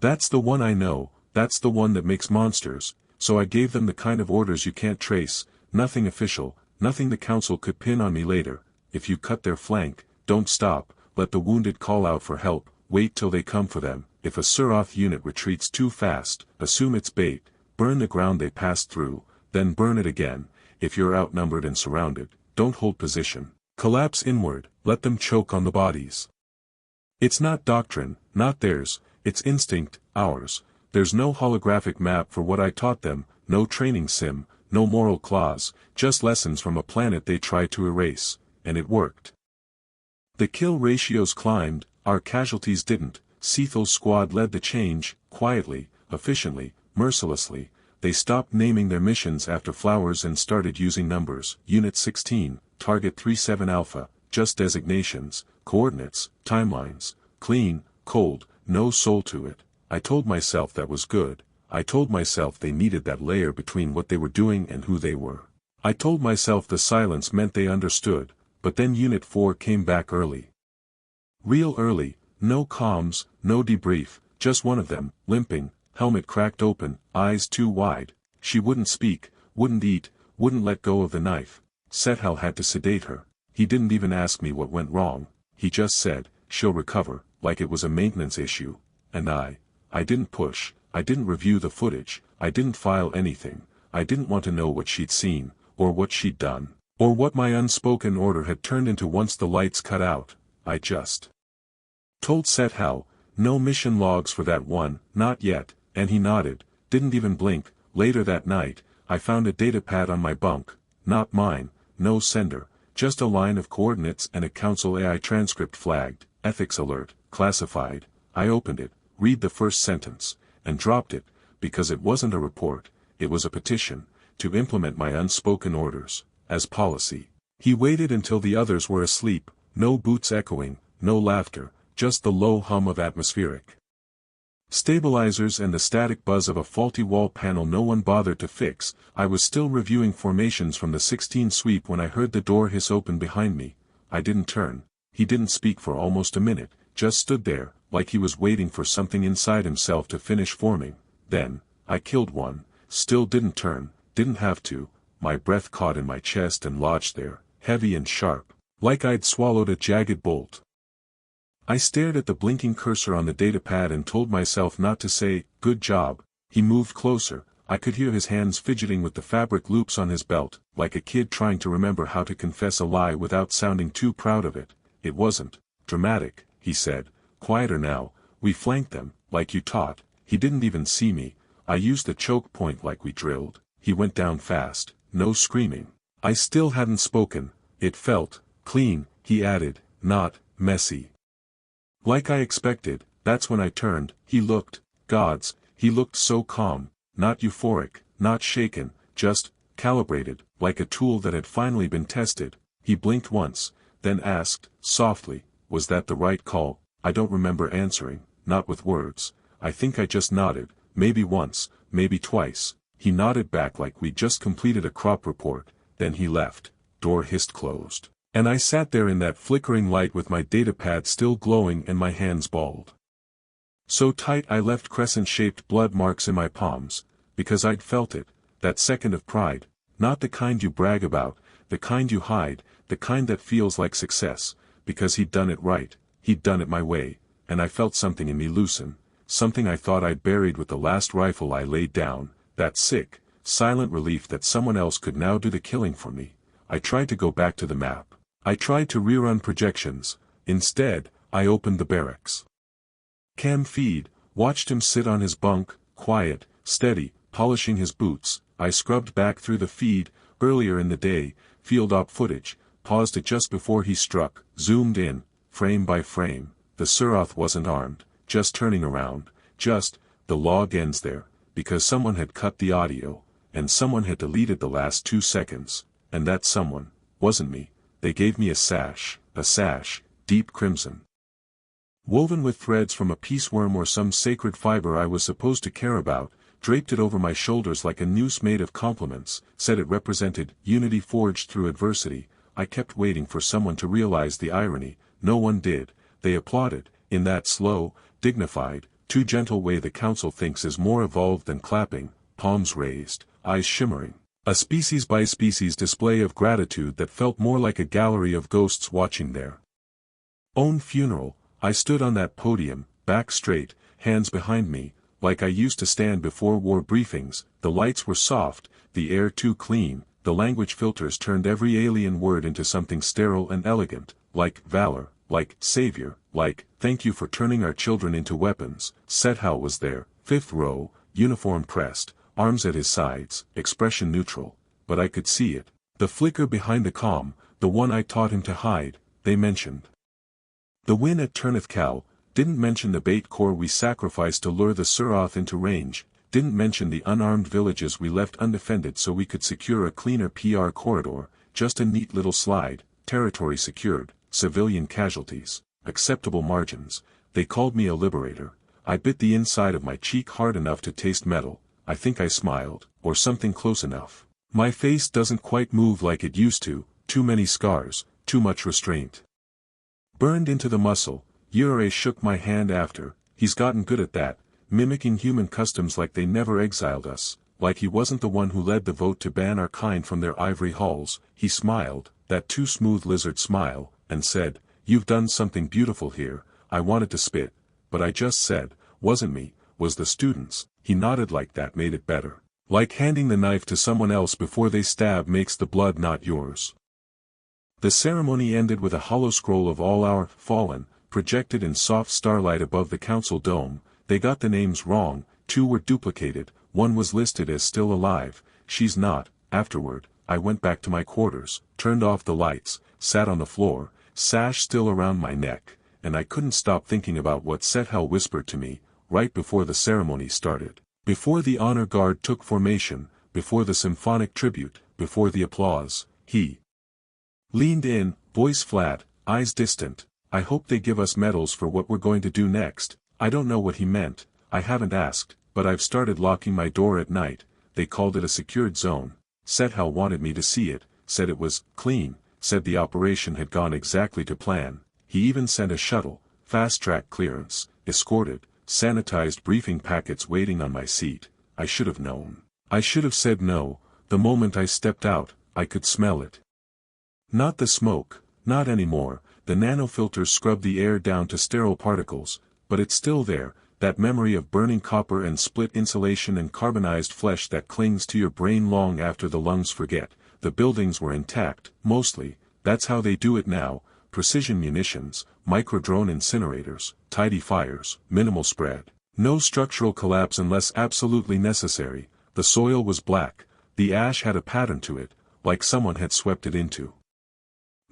That's the one I know, that's the one that makes monsters. So I gave them the kind of orders you can't trace, nothing official, nothing the council could pin on me later. If you cut their flank, don't stop, let the wounded call out for help, wait till they come for them. If a Suraf unit retreats too fast, assume it's bait, burn the ground they passed through, then burn it again. If you're outnumbered and surrounded, don't hold position. Collapse inward, let them choke on the bodies. It's not doctrine, not theirs, it's instinct, ours. There's no holographic map for what I taught them, no training sim, no moral clause, just lessons from a planet they tried to erase, and it worked. The kill ratios climbed, our casualties didn't. Sethal's squad led the change, quietly, efficiently, mercilessly. They stopped naming their missions after flowers and started using numbers. Unit 16, Target 37 Alpha, just designations, coordinates, timelines, clean, cold, no soul to it. I told myself that was good. I told myself they needed that layer between what they were doing and who they were. I told myself the silence meant they understood, but then Unit 4 came back early. Real early, no comms, no debrief, just one of them, limping, helmet cracked open, eyes too wide. She wouldn't speak, wouldn't eat, wouldn't let go of the knife. Sethal had to sedate her. He didn't even ask me what went wrong. He just said, "She'll recover," like it was a maintenance issue. And I didn't push, I didn't review the footage, I didn't file anything. I didn't want to know what she'd seen, or what she'd done, or what my unspoken order had turned into once the lights cut out. I just told Sethal, "No mission logs for that one, not yet," and he nodded, didn't even blink. Later that night, I found a datapad on my bunk, not mine, no sender, just a line of coordinates and a Council AI transcript flagged, ethics alert, classified. I opened it, read the first sentence, and dropped it, because it wasn't a report, it was a petition, to implement my unspoken orders, as policy. He waited until the others were asleep, no boots echoing, no laughter, just the low hum of atmospheric stabilizers and the static buzz of a faulty wall panel no one bothered to fix. I was still reviewing formations from the 16 sweep when I heard the door hiss open behind me. I didn't turn. He didn't speak for almost a minute, just stood there, like he was waiting for something inside himself to finish forming. Then, I killed one, still didn't turn, didn't have to. My breath caught in my chest and lodged there, heavy and sharp, like I'd swallowed a jagged bolt. I stared at the blinking cursor on the datapad and told myself not to say, "Good job." He moved closer. I could hear his hands fidgeting with the fabric loops on his belt, like a kid trying to remember how to confess a lie without sounding too proud of it. "It wasn't dramatic," he said. "Quieter now. We flanked them, like you taught." He didn't even see me. I used the choke point like we drilled. He went down fast, no screaming. I still hadn't spoken. It felt clean, he added, not messy. Like I expected. That's when I turned. He looked, gods, he looked so calm, not euphoric, not shaken, just calibrated, like a tool that had finally been tested. He blinked once, then asked, softly, "Was that the right call?" I don't remember answering, not with words. I think I just nodded, maybe once, maybe twice. He nodded back like we'd just completed a crop report, then he left. Door hissed closed. And I sat there in that flickering light with my datapad still glowing and my hands balled so tight I left crescent-shaped blood marks in my palms, because I'd felt it, that second of pride, not the kind you brag about, the kind you hide, the kind that feels like success, because he'd done it right, he'd done it my way, and I felt something in me loosen, something I thought I'd buried with the last rifle I laid down, that sick, silent relief that someone else could now do the killing for me. I tried to go back to the map. I tried to rerun projections. Instead, I opened the barracks cam feed, watched him sit on his bunk, quiet, steady, polishing his boots. I scrubbed back through the feed, earlier in the day, field op footage, paused it just before he struck, zoomed in, frame by frame. The Suroth wasn't armed, just turning around, just, the log ends there, because someone had cut the audio, and someone had deleted the last 2 seconds, and that someone wasn't me. They gave me a sash, deep crimson, woven with threads from a pieceworm or some sacred fiber I was supposed to care about, draped it over my shoulders like a noose made of compliments, said it represented unity forged through adversity. I kept waiting for someone to realize the irony. No one did. They applauded, in that slow, dignified, too gentle way the council thinks is more evolved than clapping, palms raised, eyes shimmering. A species-by-species display of gratitude that felt more like a gallery of ghosts watching their own funeral. I stood on that podium, back straight, hands behind me, like I used to stand before war briefings. The lights were soft, the air too clean, the language filters turned every alien word into something sterile and elegant, like valor, like savior, like thank you for turning our children into weapons. Sethal was there, 5th row, uniform pressed, arms at his sides, expression neutral, but I could see it. The flicker behind the comm, the one I taught him to hide. They mentioned the win at Turnithcal, didn't mention the bait corps we sacrificed to lure the Suroth into range, didn't mention the unarmed villages we left undefended so we could secure a cleaner PR corridor, just a neat little slide, territory secured, civilian casualties, acceptable margins. They called me a liberator. I bit the inside of my cheek hard enough to taste metal. I think I smiled, or something close enough. My face doesn't quite move like it used to, too many scars, too much restraint burned into the muscle. Yurei shook my hand after. He's gotten good at that, mimicking human customs like they never exiled us, like he wasn't the one who led the vote to ban our kind from their ivory halls. He smiled, that too smooth lizard smile, and said, "You've done something beautiful here." I wanted to spit, but I just said, "Wasn't me, was the students." He nodded like that made it better. Like handing the knife to someone else before they stab makes the blood not yours. The ceremony ended with a hollow scroll of all our fallen, projected in soft starlight above the council dome. They got the names wrong, 2 were duplicated, 1 was listed as still alive, she's not. Afterward, I went back to my quarters, turned off the lights, sat on the floor, sash still around my neck, and I couldn't stop thinking about what Sethel whispered to me, right before the ceremony started. Before the honor guard took formation, before the symphonic tribute, before the applause, he leaned in, voice flat, eyes distant. I hope they give us medals for what we're going to do next. I don't know what he meant, I haven't asked, but I've started locking my door at night. They called it a secured zone. Sethel wanted me to see it, said it was clean, said the operation had gone exactly to plan. He even sent a shuttle, fast-track clearance, escorted, sanitized briefing packets waiting on my seat. I should have known. I should have said no. The moment I stepped out, I could smell it. Not the smoke, not anymore. The nanofilters scrub the air down to sterile particles, but it's still there, that memory of burning copper and split insulation and carbonized flesh that clings to your brain long after the lungs forget. The buildings were intact, mostly. That's how they do it now. Precision munitions, micro-drone incinerators, tidy fires, minimal spread. No structural collapse unless absolutely necessary. The soil was black, the ash had a pattern to it, like someone had swept it into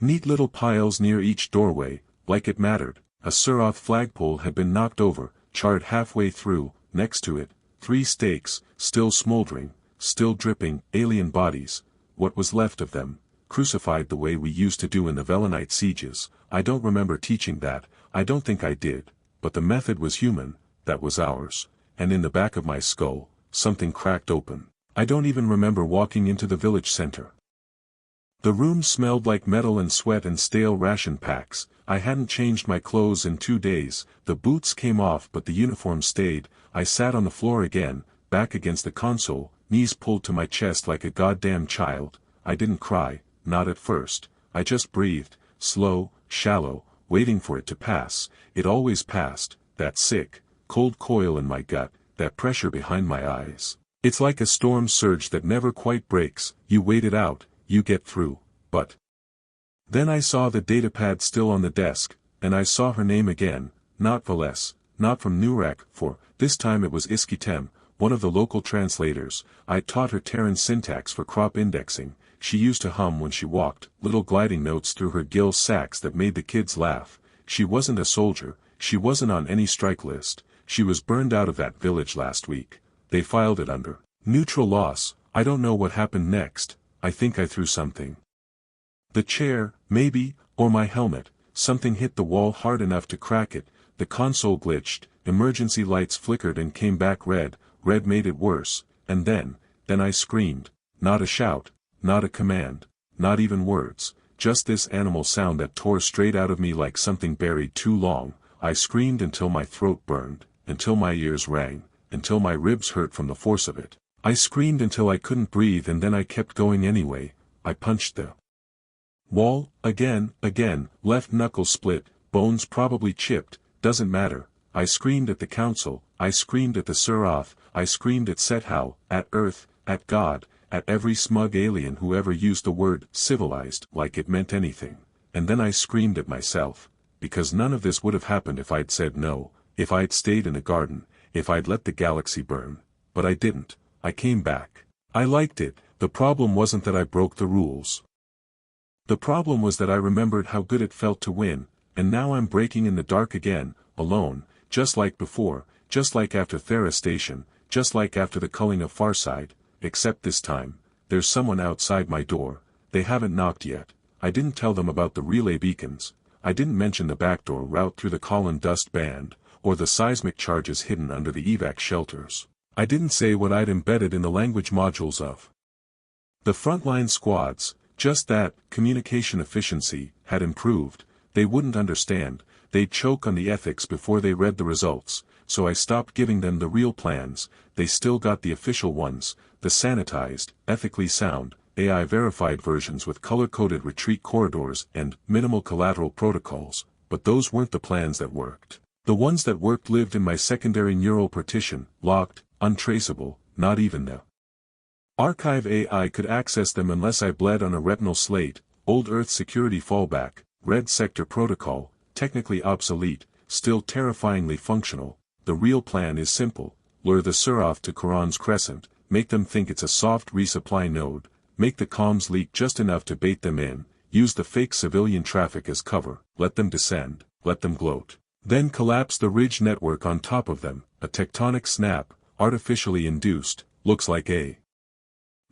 neat little piles near each doorway, like it mattered. A Surath flagpole had been knocked over, charred halfway through. Next to it, 3 stakes, still smoldering, still dripping, alien bodies. What was left of them, crucified the way we used to do in the Velenite sieges. I don't remember teaching that, I don't think I did, but the method was human, that was ours, and in the back of my skull, something cracked open. I don't even remember walking into the village center. The room smelled like metal and sweat and stale ration packs. I hadn't changed my clothes in 2 days. The boots came off but the uniform stayed. I sat on the floor again, back against the console, knees pulled to my chest like a goddamn child. I didn't cry, not at first. I just breathed, slow, shallow, waiting for it to pass. It always passed, that sick, cold coil in my gut, that pressure behind my eyes. It's like a storm surge that never quite breaks. You wait it out, you get through, but then I saw the datapad still on the desk, and I saw her name again, not Vales, not from Nurak, for this time it was Iskitem, one of the local translators. I taught her Terran syntax for crop indexing. She used to hum when she walked, little gliding notes through her gill sacks that made the kids laugh. She wasn't a soldier, she wasn't on any strike list, she was burned out of that village last week. They filed it under neutral loss. I don't know what happened next. I think I threw something. The chair, maybe, or my helmet. Something hit the wall hard enough to crack it. The console glitched, emergency lights flickered and came back red. Red made it worse, and then I screamed. Not a shout, not a command, not even words, just this animal sound that tore straight out of me like something buried too long. I screamed until my throat burned, until my ears rang, until my ribs hurt from the force of it. I screamed until I couldn't breathe and then I kept going anyway. I punched the wall, again, left knuckle split, bones probably chipped, doesn't matter. I screamed at the council, I screamed at the Surath, I screamed at Sethel, at Earth, at God, at every smug alien who ever used the word civilized like it meant anything. And then I screamed at myself, because none of this would have happened if I'd said no, if I'd stayed in the garden, if I'd let the galaxy burn. But I didn't. I came back. I liked it. The problem wasn't that I broke the rules. The problem was that I remembered how good it felt to win, and now I'm breaking in the dark again, alone, just like before, just like after Thera Station, just like after the culling of Farside, except this time, there's someone outside my door. They haven't knocked yet. I didn't tell them about the relay beacons. I didn't mention the backdoor route through the column dust band, or the seismic charges hidden under the evac shelters. I didn't say what I'd embedded in the language modules of the frontline squads, just that communication efficiency had improved. They wouldn't understand, they'd choke on the ethics before they read the results, so I stopped giving them the real plans. They still got the official ones, the sanitized, ethically sound, AI-verified versions with color-coded retreat corridors and minimal collateral protocols, but those weren't the plans that worked. The ones that worked lived in my secondary neural partition, locked, untraceable. Not even the archive AI could access them unless I bled on a retinal slate. Old Earth security fallback, red sector protocol, technically obsolete, still terrifyingly functional. The real plan is simple: lure the Surath to Quran's Crescent, make them think it's a soft resupply node, make the comms leak just enough to bait them in, use the fake civilian traffic as cover, let them descend, let them gloat. Then collapse the ridge network on top of them, a tectonic snap, artificially induced, looks like a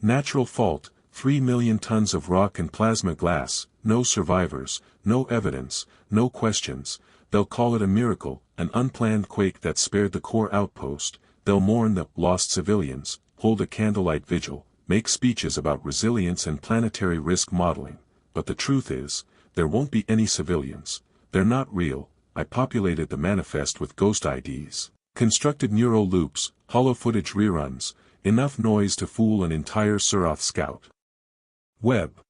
natural fault, 3 million tons of rock and plasma glass, no survivors, no evidence, no questions. They'll call it a miracle, an unplanned quake that spared the core outpost. They'll mourn the lost civilians, hold a candlelight vigil, make speeches about resilience and planetary risk modeling. But the truth is, there won't be any civilians. They're not real. I populated the manifest with ghost IDs, constructed neural loops, hollow footage reruns, enough noise to fool an entire Surath scout web.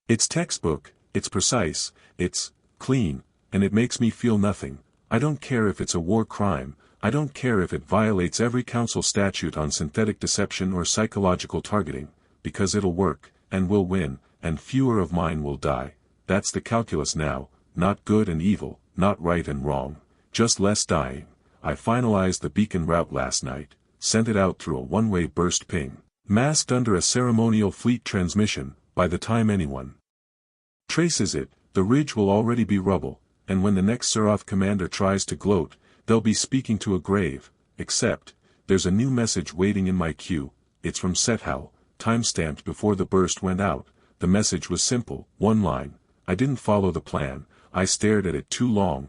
It's textbook, it's precise, it's clean, and it makes me feel nothing. I don't care if it's a war crime, I don't care if it violates every council statute on synthetic deception or psychological targeting, because it'll work, and we'll win, and fewer of mine will die. That's the calculus now, not good and evil, not right and wrong, just less dying. I finalized the beacon route last night, sent it out through a one-way burst ping, masked under a ceremonial fleet transmission. By the time anyone traces it, the ridge will already be rubble, and when the next Surath commander tries to gloat, they'll be speaking to a grave. Except, there's a new message waiting in my queue. It's from Sethal, time-stamped before the burst went out. The message was simple, one line. I didn't follow the plan. I stared at it too long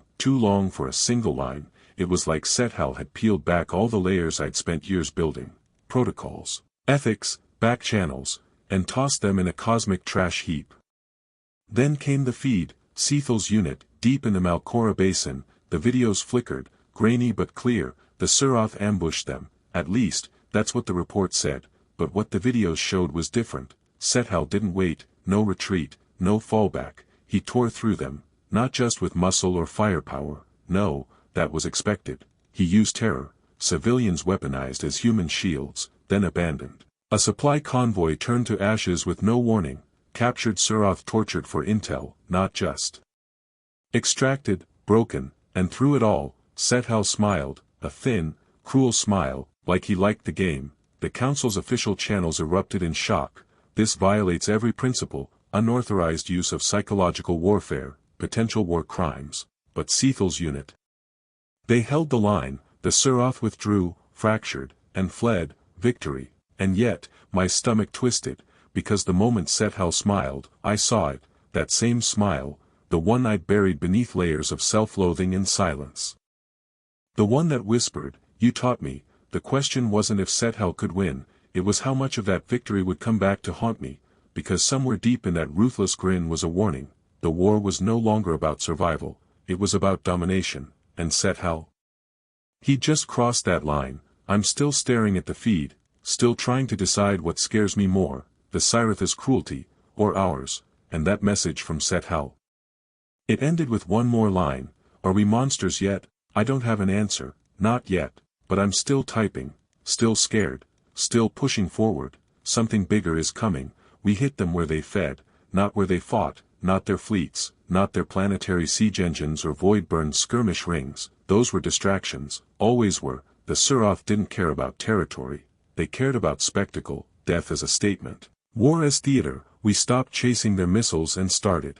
for a single line. It was like Sethal had peeled back all the layers I'd spent years building, protocols, ethics, back channels, and tossed them in a cosmic trash heap. Then came the feed, Sethal's unit, deep in the Malcora Basin. The videos flickered, grainy but clear. The Surath ambushed them, at least, that's what the report said, but what the videos showed was different. Sethal didn't wait, no retreat, no fallback. He tore through them, not just with muscle or firepower, no, that was expected. He used terror, civilians weaponized as human shields, then abandoned. A supply convoy turned to ashes with no warning, captured Surath tortured for intel, not just extracted, broken, and through it all, Sethal smiled, a thin, cruel smile, like he liked the game. The council's official channels erupted in shock. This violates every principle, unauthorized use of psychological warfare, potential war crimes. But Sethal's unit, they held the line. The Surath withdrew, fractured, and fled. Victory. And yet, my stomach twisted, because the moment Sethal smiled, I saw it, that same smile, the one I'd buried beneath layers of self-loathing and silence. The one that whispered, "You taught me." The question wasn't if Sethal could win, it was how much of that victory would come back to haunt me, because somewhere deep in that ruthless grin was a warning. The war was no longer about survival, it was about domination, and Sethal? He'd just crossed that line. I'm still staring at the feed, still trying to decide what scares me more, the Cyratha's cruelty, or ours, and that message from Sethal. It ended with one more line, "Are we monsters yet?" I don't have an answer, not yet, but I'm still typing, still scared, still pushing forward. Something bigger is coming. We hit them where they fed, not where they fought, not their fleets, not their planetary siege engines or void-burned skirmish rings. Those were distractions, always were. The Surath didn't care about territory. They cared about spectacle, death as a statement, war as theater. We stopped chasing their missiles and started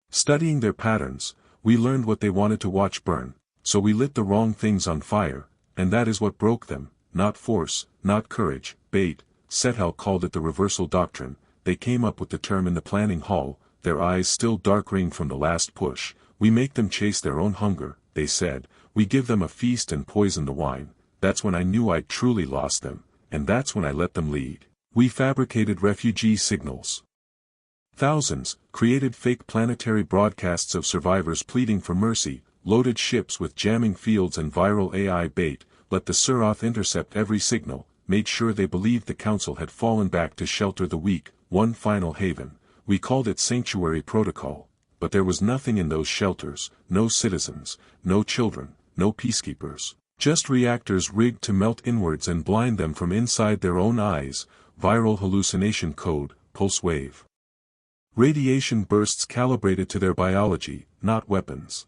studying their patterns. We learned what they wanted to watch burn, so we lit the wrong things on fire, and that is what broke them. Not force, not courage, bait. Sethal called it the reversal doctrine. They came up with the term in the planning hall, their eyes still dark-ringed from the last push. We make them chase their own hunger, they said. We give them a feast and poison the wine. That's when I knew I'd truly lost them, and that's when I let them lead. We fabricated refugee signals. Thousands, created fake planetary broadcasts of survivors pleading for mercy, loaded ships with jamming fields and viral AI bait, let the Surath intercept every signal, made sure they believed the council had fallen back to shelter the weak, one final haven. We called it Sanctuary Protocol, but there was nothing in those shelters, no citizens, no children, no peacekeepers, just reactors rigged to melt inwards and blind them from inside their own eyes, viral hallucination code, pulse wave. Radiation bursts calibrated to their biology, not weapons.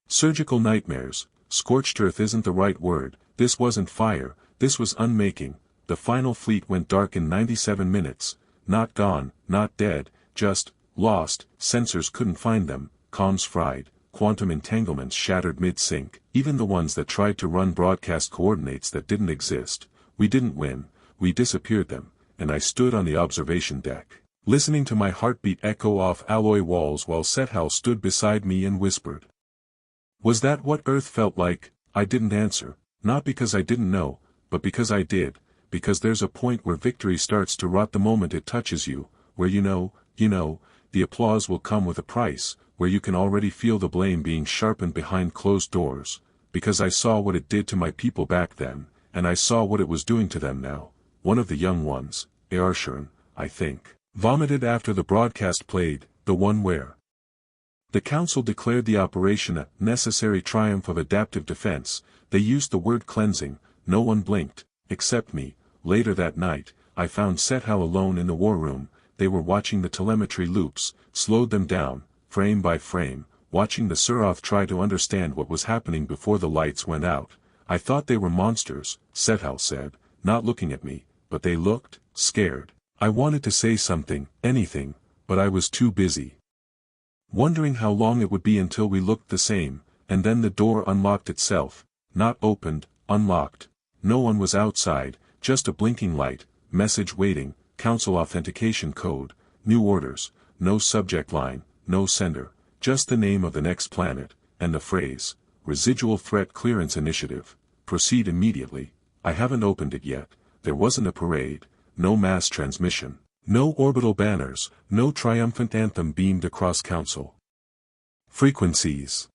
Surgical nightmares. Scorched earth isn't the right word. This wasn't fire, this was unmaking. the final fleet went dark in 97 minutes, not gone, not dead, just, lost, sensors couldn't find them, comms fried, quantum entanglements shattered mid-sync, even the ones that tried to run broadcast coordinates that didn't exist. We didn't win, we disappeared them, and I stood on the observation deck, listening to my heartbeat echo off alloy walls while Sethal stood beside me and whispered. Was that what Earth felt like? I didn't answer, not because I didn't know, but because I did, because there's a point where victory starts to rot the moment it touches you, where you know, the applause will come with a price, where you can already feel the blame being sharpened behind closed doors, because I saw what it did to my people back then, and I saw what it was doing to them now. One of the young ones, Aarshern, I think, vomited after the broadcast played, the one where the council declared the operation a necessary triumph of adaptive defense. They used the word cleansing. No one blinked, except me. Later that night, I found Sethal alone in the war room. They were watching the telemetry loops, slowed them down, frame by frame, watching the Suroth try to understand what was happening before the lights went out. I thought they were monsters, Sethal said, not looking at me, but they looked scared. I wanted to say something, anything, but I was too busy wondering how long it would be until we looked the same, and then the door unlocked itself, not opened, unlocked. No one was outside, just a blinking light, message waiting, council authentication code, new orders, no subject line, no sender, just the name of the next planet, and the phrase, residual threat clearance initiative, proceed immediately. I haven't opened it yet. There wasn't a parade, no mass transmission, no orbital banners, no triumphant anthem beamed across council frequencies.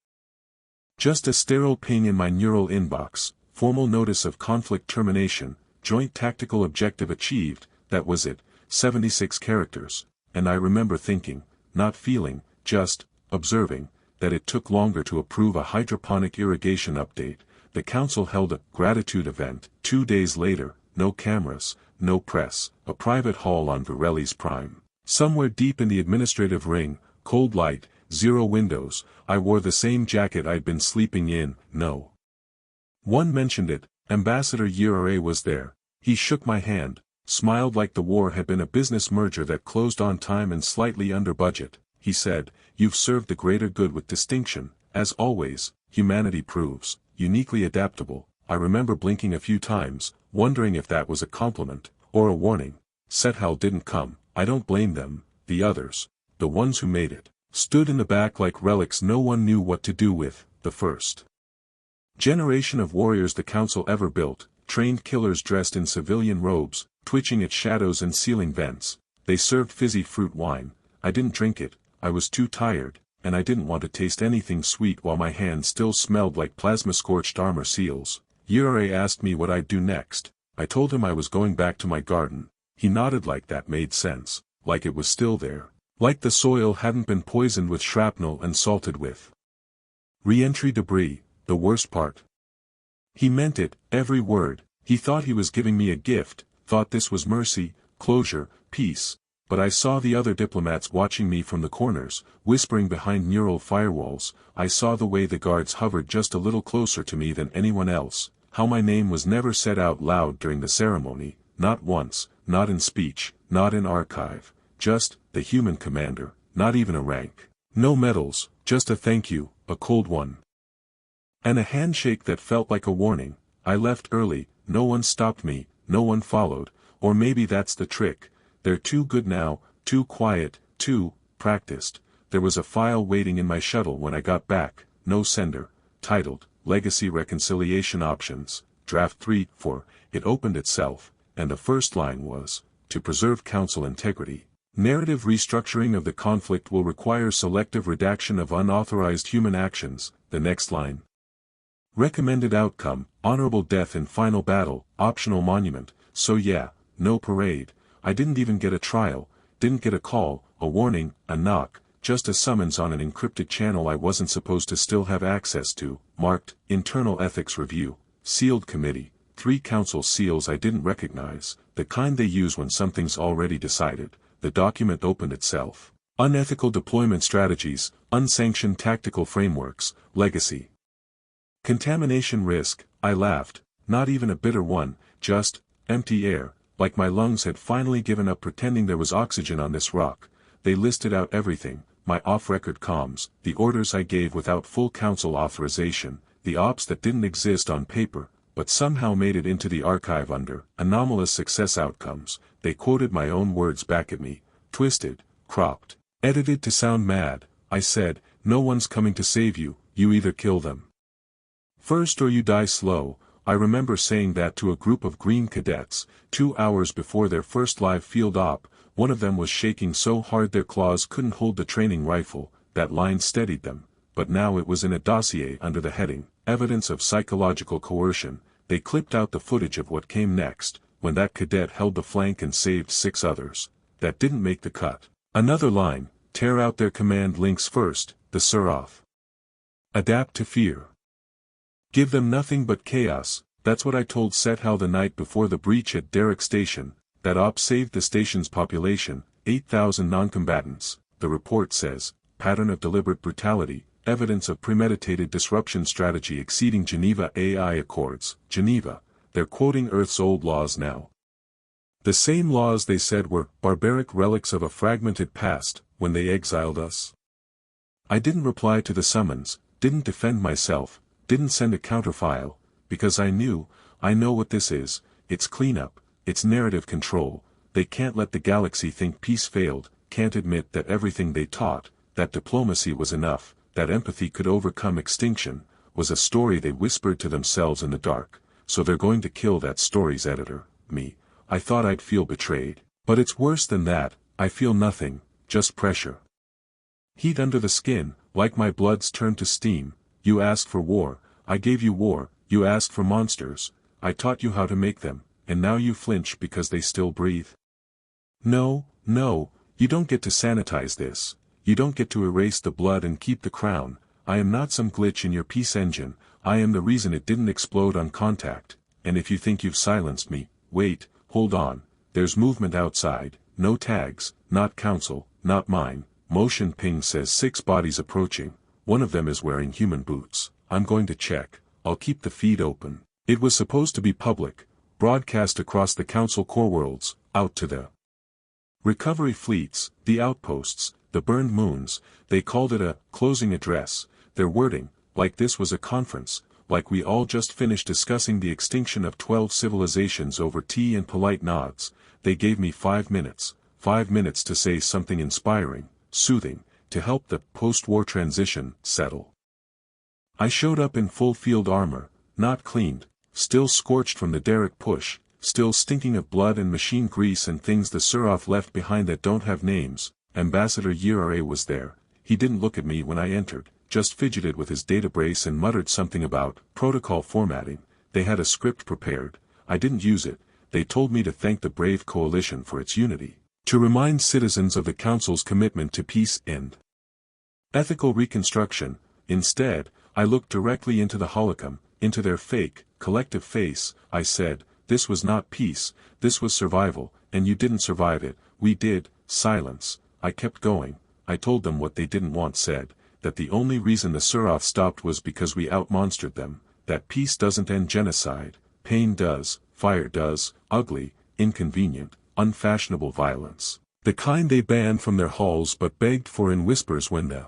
Just a sterile ping in my neural inbox, formal notice of conflict termination, joint tactical objective achieved, that was it, 76 characters, and I remember thinking, not feeling, just observing, that it took longer to approve a hydroponic irrigation update. The council held a gratitude event. 2 days later, no cameras, no press, a private hall on Virelli's Prime. Somewhere deep in the administrative ring, cold light, 0 windows. I wore the same jacket I'd been sleeping in. No one mentioned it. Ambassador Yurare was there. He shook my hand, smiled like the war had been a business merger that closed on time and slightly under budget. He said, "You've served the greater good with distinction. As always, humanity proves uniquely adaptable." I remember blinking a few times, wondering if that was a compliment or a warning. Sethal didn't come. I don't blame them. The others, the ones who made it, stood in the back like relics no one knew what to do with. The first generation of warriors the council ever built, trained killers dressed in civilian robes, twitching at shadows and ceiling vents. They served fizzy fruit wine. I didn't drink it. I was too tired, and I didn't want to taste anything sweet while my hands still smelled like plasma-scorched armor seals. Yurare asked me what I'd do next. I told him I was going back to my garden. He nodded like that made sense, like it was still there, like the soil hadn't been poisoned with shrapnel and salted with re-entry debris. The worst part. He meant it, every word. He thought he was giving me a gift, thought this was mercy, closure, peace. But I saw the other diplomats watching me from the corners, whispering behind neural firewalls. I saw the way the guards hovered just a little closer to me than anyone else, how my name was never said out loud during the ceremony, not once, not in speech, not in archive, just, the human commander, not even a rank. No medals, just a thank you, a cold one. And a handshake that felt like a warning. I left early, no one stopped me, no one followed, or maybe that's the trick. They're too good now, too quiet, too practiced. There was a file waiting in my shuttle when I got back, no sender, titled, Legacy Reconciliation Options, Draft 3-4, it opened itself, and the first line was, to preserve council integrity. Narrative restructuring of the conflict will require selective redaction of unauthorized human actions. The next line. Recommended outcome, honorable death in final battle, optional monument. So yeah, no parade. I didn't even get a trial, didn't get a call, a warning, a knock, just a summons on an encrypted channel I wasn't supposed to still have access to, marked, Internal Ethics Review, Sealed Committee, 3 council seals I didn't recognize, the kind they use when something's already decided. The document opened itself. Unethical deployment strategies, unsanctioned tactical frameworks, legacy. Contamination risk. I laughed, not even a bitter one, just, empty air, like my lungs had finally given up pretending there was oxygen on this rock. They listed out everything, my off-record comms, the orders I gave without full council authorization, the ops that didn't exist on paper, but somehow made it into the archive under anomalous success outcomes. They quoted my own words back at me, twisted, cropped, edited to sound mad. I said, "No one's coming to save you, you either kill them first or you die slow." I remember saying that to a group of green cadets, 2 hours before their first live field op. One of them was shaking so hard their claws couldn't hold the training rifle. That line steadied them, but now it was in a dossier under the heading, Evidence of Psychological Coercion. They clipped out the footage of what came next, when that cadet held the flank and saved 6 others. That didn't make the cut. Another line, tear out their command links first, the Suraf. Adapt to fear. Give them nothing but chaos. That's what I told Sethal the night before the breach at Derrick Station. That op saved the station's population, 8,000 non-combatants, the report says, pattern of deliberate brutality, evidence of premeditated disruption strategy exceeding Geneva AI Accords. Geneva, they're quoting Earth's old laws now. The same laws they said were barbaric relics of a fragmented past, when they exiled us. I didn't reply to the summons, didn't defend myself, didn't send a counterfile, because I know what this is. It's cleanup, it's narrative control. They can't let the galaxy think peace failed, can't admit that everything they taught, that diplomacy was enough, that empathy could overcome extinction, was a story they whispered to themselves in the dark, so they're going to kill that story's editor, me. I thought I'd feel betrayed, but it's worse than that. I feel nothing, just pressure. Heat under the skin, like my blood's turned to steam. You asked for war, I gave you war. You asked for monsters, I taught you how to make them, and now you flinch because they still breathe. No, you don't get to sanitize this. You don't get to erase the blood and keep the crown. I am not some glitch in your peace engine. I am the reason it didn't explode on contact. And if you think you've silenced me, wait, hold on. There's movement outside, no tags, not council, not mine. Motion ping says 6 bodies approaching. One of them is wearing human boots. I'm going to check. I'll keep the feed open. It was supposed to be public, broadcast across the council core worlds, out to the recovery fleets, the outposts, the burned moons. They called it a closing address. Their wording, like this was a conference, like we all just finished discussing the extinction of 12 civilizations over tea and polite nods. They gave me 5 minutes, 5 minutes to say something inspiring, soothing, to help the post-war transition settle. I showed up in full field armor, not cleaned, still scorched from the Derrick push, still stinking of blood and machine grease and things the Suraf left behind that don't have names. Ambassador Yirare was there. He didn't look at me when I entered, just fidgeted with his data brace and muttered something about protocol formatting. They had a script prepared. I didn't use it. They told me to thank the brave coalition for its unity, to remind citizens of the Council's commitment to peace and ethical reconstruction. Instead, I looked directly into the holocron, into their fake, collective face. I said, this was not peace, this was survival, and you didn't survive it. We did. Silence. I kept going. I told them what they didn't want said, that the only reason the Suraf stopped was because we outmonstered them, that peace doesn't end genocide, pain does, fire does, ugly, inconvenient, unfashionable violence, the kind they banned from their halls but begged for in whispers when the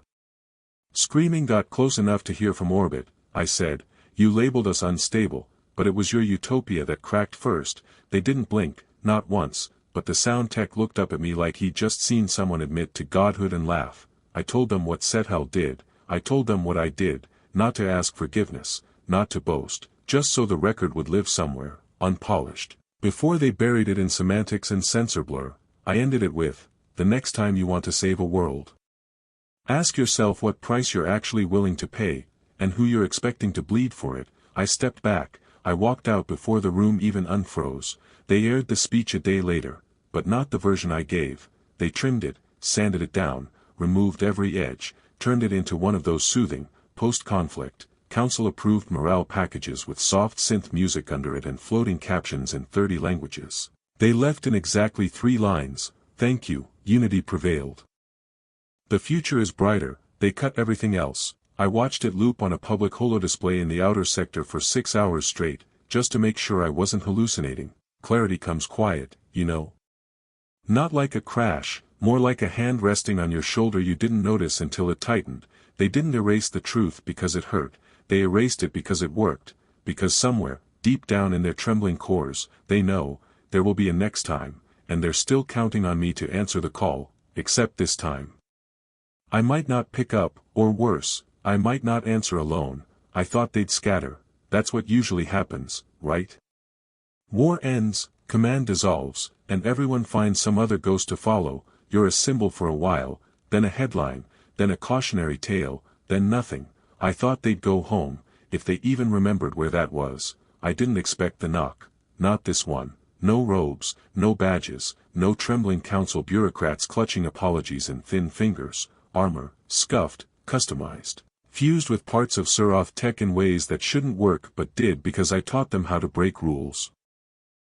screaming got close enough to hear from orbit. I said, you labeled us unstable, but it was your Utopia that cracked first. They didn't blink, not once, but the sound tech looked up at me like he'd just seen someone admit to godhood and laugh. I told them what Sethal did. I told them what I did, not to ask forgiveness, not to boast, just so the record would live somewhere, unpolished. Before they buried it in semantics and sensor blur, I ended it with, the next time you want to save a world, ask yourself what price you're actually willing to pay, and who you're expecting to bleed for it. I stepped back. I walked out before the room even unfroze. They aired the speech a day later, but not the version I gave. They trimmed it, sanded it down, removed every edge, turned it into one of those soothing, post-conflict, council-approved morale packages with soft synth music under it and floating captions in 30 languages. They left in exactly 3 lines. Thank you, unity prevailed. The future is brighter. They cut everything else. I watched it loop on a public holodisplay in the outer sector for 6 hours straight, just to make sure I wasn't hallucinating. clarity comes quiet, you know. Not like a crash, more like a hand resting on your shoulder you didn't notice until it tightened. They didn't erase the truth because it hurt, they erased it because it worked, because somewhere, deep down in their trembling cores, they know, there will be a next time, and they're still counting on me to answer the call, except this time. I might not pick up, or worse, I might not answer alone. I thought they'd scatter. That's what usually happens, right? War ends, command dissolves, and everyone finds some other ghost to follow. You're a symbol for a while, then a headline, then a cautionary tale, then nothing. I thought they'd go home, if they even remembered where that was. I didn't expect the knock. Not this one. No robes, no badges, no trembling council bureaucrats clutching apologies in thin fingers, armor, scuffed, customized, fused with parts of Suroth tech in ways that shouldn't work but did because I taught them how to break rules.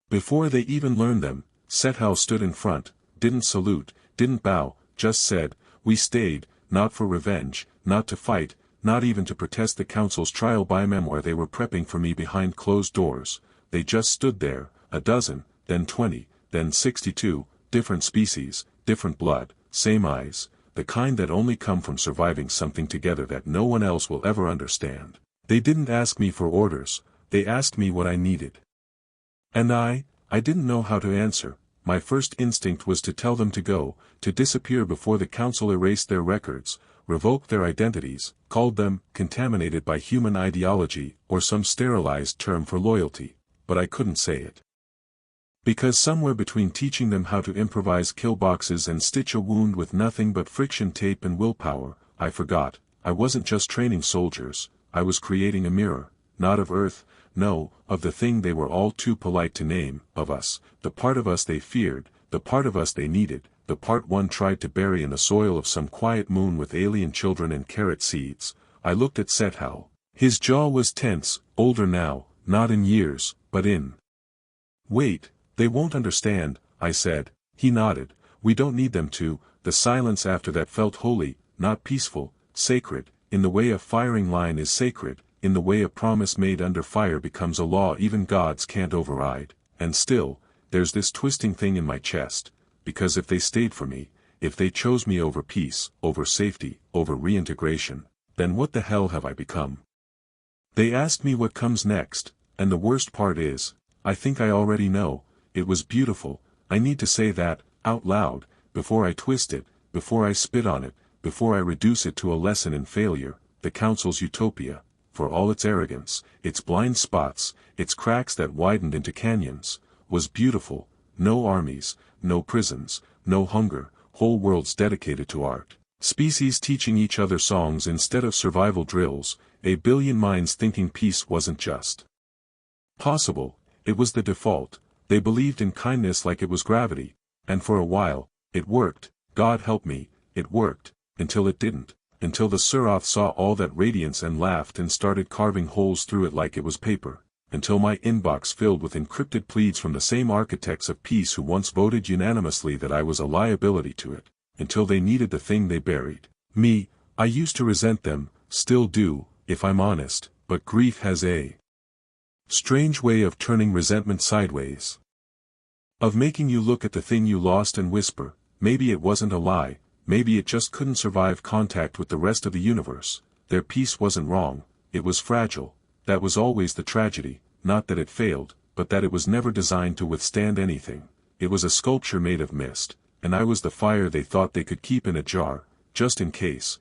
Before they even learned them, Sethal stood in front, didn't salute, didn't bow, just said, "We stayed, not for revenge, not to fight, not even to protest the council's trial by memoir they were prepping for me behind closed doors. They just stood there, a dozen, then 20, then 62, different species, different blood, same eyes, the kind that only come from surviving something together that no one else will ever understand. They didn't ask me for orders, they asked me what I needed. And I didn't know how to answer. My first instinct was to tell them to go, to disappear before the council erased their records, revoked their identities, called them contaminated by human ideology or some sterilized term for loyalty, but I couldn't say it. Because somewhere between teaching them how to improvise kill boxes and stitch a wound with nothing but friction tape and willpower, I forgot, I wasn't just training soldiers, I was creating a mirror, not of Earth, no, of the thing they were all too polite to name, of us, the part of us they feared, the part of us they needed, the part one tried to bury in the soil of some quiet moon with alien children and carrot seeds. I looked at Sethal. His jaw was tense, older now, not in years, but in. Wait, they won't understand, I said. He nodded. We don't need them to. The silence after that felt holy, not peaceful, sacred, in the way a firing line is sacred, in the way a promise made under fire becomes a law even gods can't override. And still, there's this twisting thing in my chest, because if they stayed for me, if they chose me over peace, over safety, over reintegration, then what the hell have I become? They asked me what comes next, and the worst part is, I think I already know. It was beautiful. I need to say that, out loud, before I twist it, before I spit on it, before I reduce it to a lesson in failure. The council's utopia, for all its arrogance, its blind spots, its cracks that widened into canyons, was beautiful. No armies, no prisons, no hunger, whole worlds dedicated to art, species teaching each other songs instead of survival drills, a billion minds thinking peace wasn't just possible, it was the default. They believed in kindness like it was gravity, and for a while, it worked. God help me, it worked, until it didn't, until the Suroth saw all that radiance and laughed and started carving holes through it like it was paper, until my inbox filled with encrypted pleads from the same architects of peace who once voted unanimously that I was a liability to it, until they needed the thing they buried. Me, I used to resent them, still do, if I'm honest, but grief has a strange way of turning resentment sideways. Of making you look at the thing you lost and whisper, maybe it wasn't a lie, maybe it just couldn't survive contact with the rest of the universe. Their peace wasn't wrong, it was fragile. That was always the tragedy, not that it failed, but that it was never designed to withstand anything. It was a sculpture made of mist, and I was the fire they thought they could keep in a jar, just in case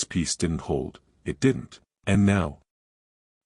peace didn't hold. It didn't. And now?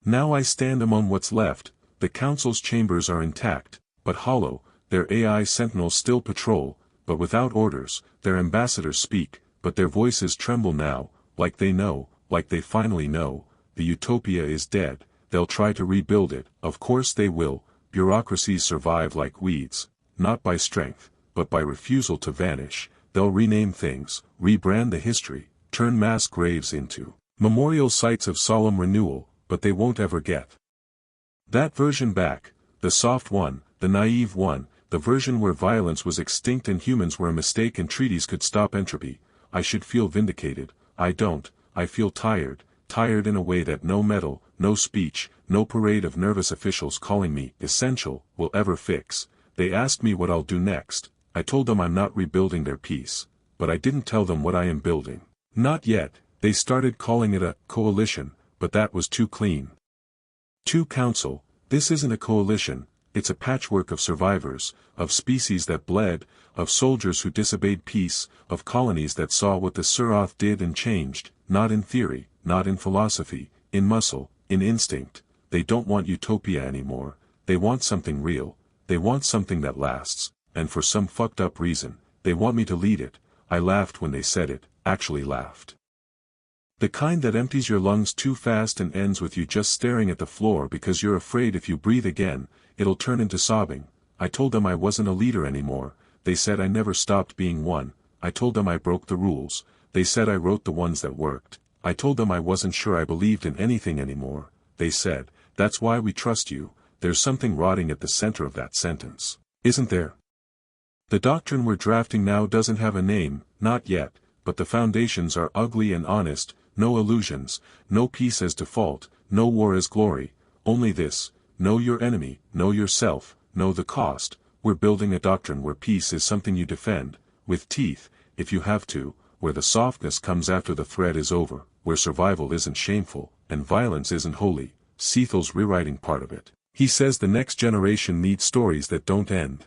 Now I stand among what's left. The council's chambers are intact, but hollow. Their AI sentinels still patrol, but without orders. Their ambassadors speak, but their voices tremble now, like they know, like they finally know. The utopia is dead. They'll try to rebuild it, of course they will. Bureaucracies survive like weeds, not by strength, but by refusal to vanish. They'll rename things, rebrand the history, turn mass graves into memorial sites of solemn renewal, but they won't ever get that version back, the soft one, the naive one, the version where violence was extinct and humans were a mistake and treaties could stop entropy. I should feel vindicated. I don't. I feel tired in a way that no medal, no speech, no parade of nervous officials calling me essential will ever fix. They asked me what I'll do next. I told them I'm not rebuilding their peace, but I didn't tell them what I am building. Not yet. They started calling it a coalition, but that was too clean. Too council. This isn't a coalition, it's a patchwork of survivors, of species that bled, of soldiers who disobeyed peace, of colonies that saw what the Suroth did and changed, not in theory, not in philosophy, in muscle, in instinct. They don't want utopia anymore, they want something real, they want something that lasts, and for some fucked up reason, they want me to lead it. I laughed when they said it, actually laughed. The kind that empties your lungs too fast and ends with you just staring at the floor because you're afraid if you breathe again, it'll turn into sobbing. I told them I wasn't a leader anymore. They said I never stopped being one. I told them I broke the rules. They said I wrote the ones that worked. I told them I wasn't sure I believed in anything anymore. They said, that's why we trust you. There's something rotting at the center of that sentence, isn't there? The doctrine we're drafting now doesn't have a name, not yet, but the foundations are ugly and honest. No illusions, no peace as default, no war as glory, only this: know your enemy, know yourself, know the cost. We're building a doctrine where peace is something you defend, with teeth, if you have to, where the softness comes after the threat is over, where survival isn't shameful, and violence isn't holy. Cethal's rewriting part of it. He says the next generation needs stories that don't end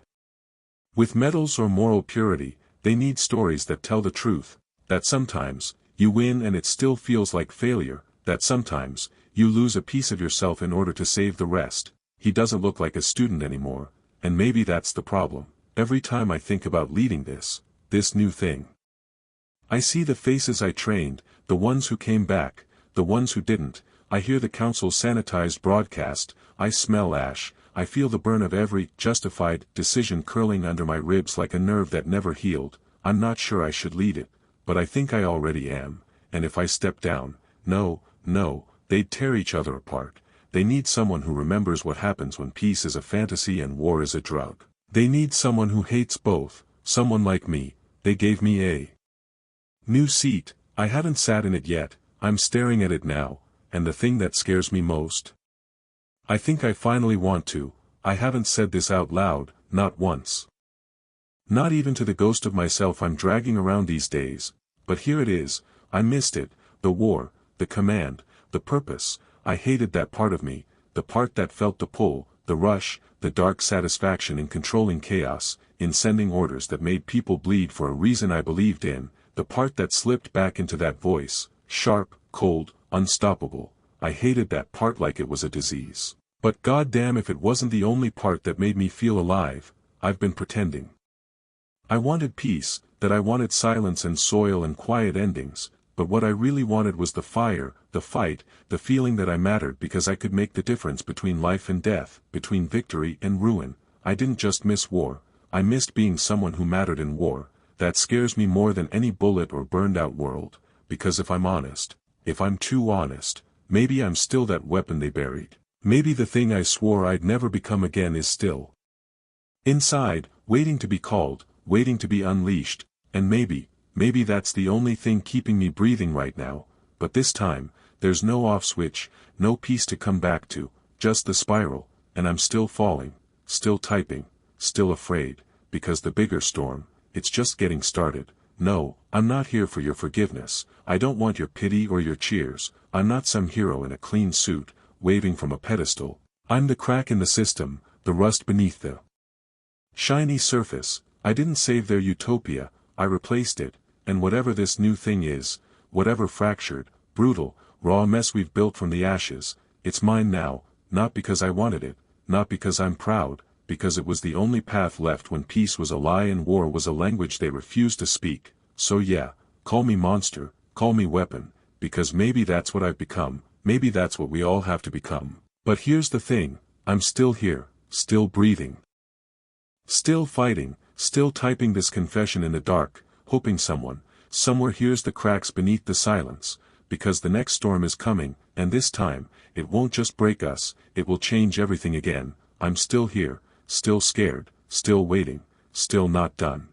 with medals or moral purity. They need stories that tell the truth, that sometimes you win and it still feels like failure, that sometimes you lose a piece of yourself in order to save the rest. He doesn't look like a student anymore, and maybe that's the problem. Every time I think about leading this new thing, I see the faces I trained, the ones who came back, the ones who didn't. I hear the council's sanitized broadcast, I smell ash, I feel the burn of every justified decision curling under my ribs like a nerve that never healed. I'm not sure I should lead it, but I think I already am, and if I step down, no, they'd tear each other apart. They need someone who remembers what happens when peace is a fantasy and war is a drug. They need someone who hates both, someone like me. They gave me a new seat. I haven't sat in it yet, I'm staring at it now, and the thing that scares me most, I think I finally want to. I haven't said this out loud, not once. Not even to the ghost of myself I'm dragging around these days, but here it is. I missed it, the war, the command, the purpose. I hated that part of me, the part that felt the pull, the rush, the dark satisfaction in controlling chaos, in sending orders that made people bleed for a reason I believed in, the part that slipped back into that voice, sharp, cold, unstoppable. I hated that part like it was a disease. But goddamn if it wasn't the only part that made me feel alive. I've been pretending. I wanted peace, that I wanted silence and soil and quiet endings, but what I really wanted was the fire, the fight, the feeling that I mattered because I could make the difference between life and death, between victory and ruin. I didn't just miss war, I missed being someone who mattered in war. That scares me more than any bullet or burned out world, because if I'm honest, if I'm too honest, maybe I'm still that weapon they buried. Maybe the thing I swore I'd never become again is still inside, waiting to be called, waiting to be unleashed, and maybe that's the only thing keeping me breathing right now. But this time, there's no off switch, no peace to come back to, just the spiral, and I'm still falling, still typing, still afraid, because the bigger storm, it's just getting started. No, I'm not here for your forgiveness, I don't want your pity or your cheers. I'm not some hero in a clean suit, waving from a pedestal. I'm the crack in the system, the rust beneath the shiny surface. I didn't save their utopia, I replaced it, and whatever this new thing is, whatever fractured, brutal, raw mess we've built from the ashes, it's mine now, not because I wanted it, not because I'm proud, because it was the only path left when peace was a lie and war was a language they refused to speak. So yeah, call me monster, call me weapon, because maybe that's what I've become, maybe that's what we all have to become. But here's the thing, I'm still here, still breathing, still fighting, still typing this confession in the dark, hoping someone, somewhere hears the cracks beneath the silence, because the next storm is coming, and this time, it won't just break us, it will change everything again. I'm still here, still scared, still waiting, still not done.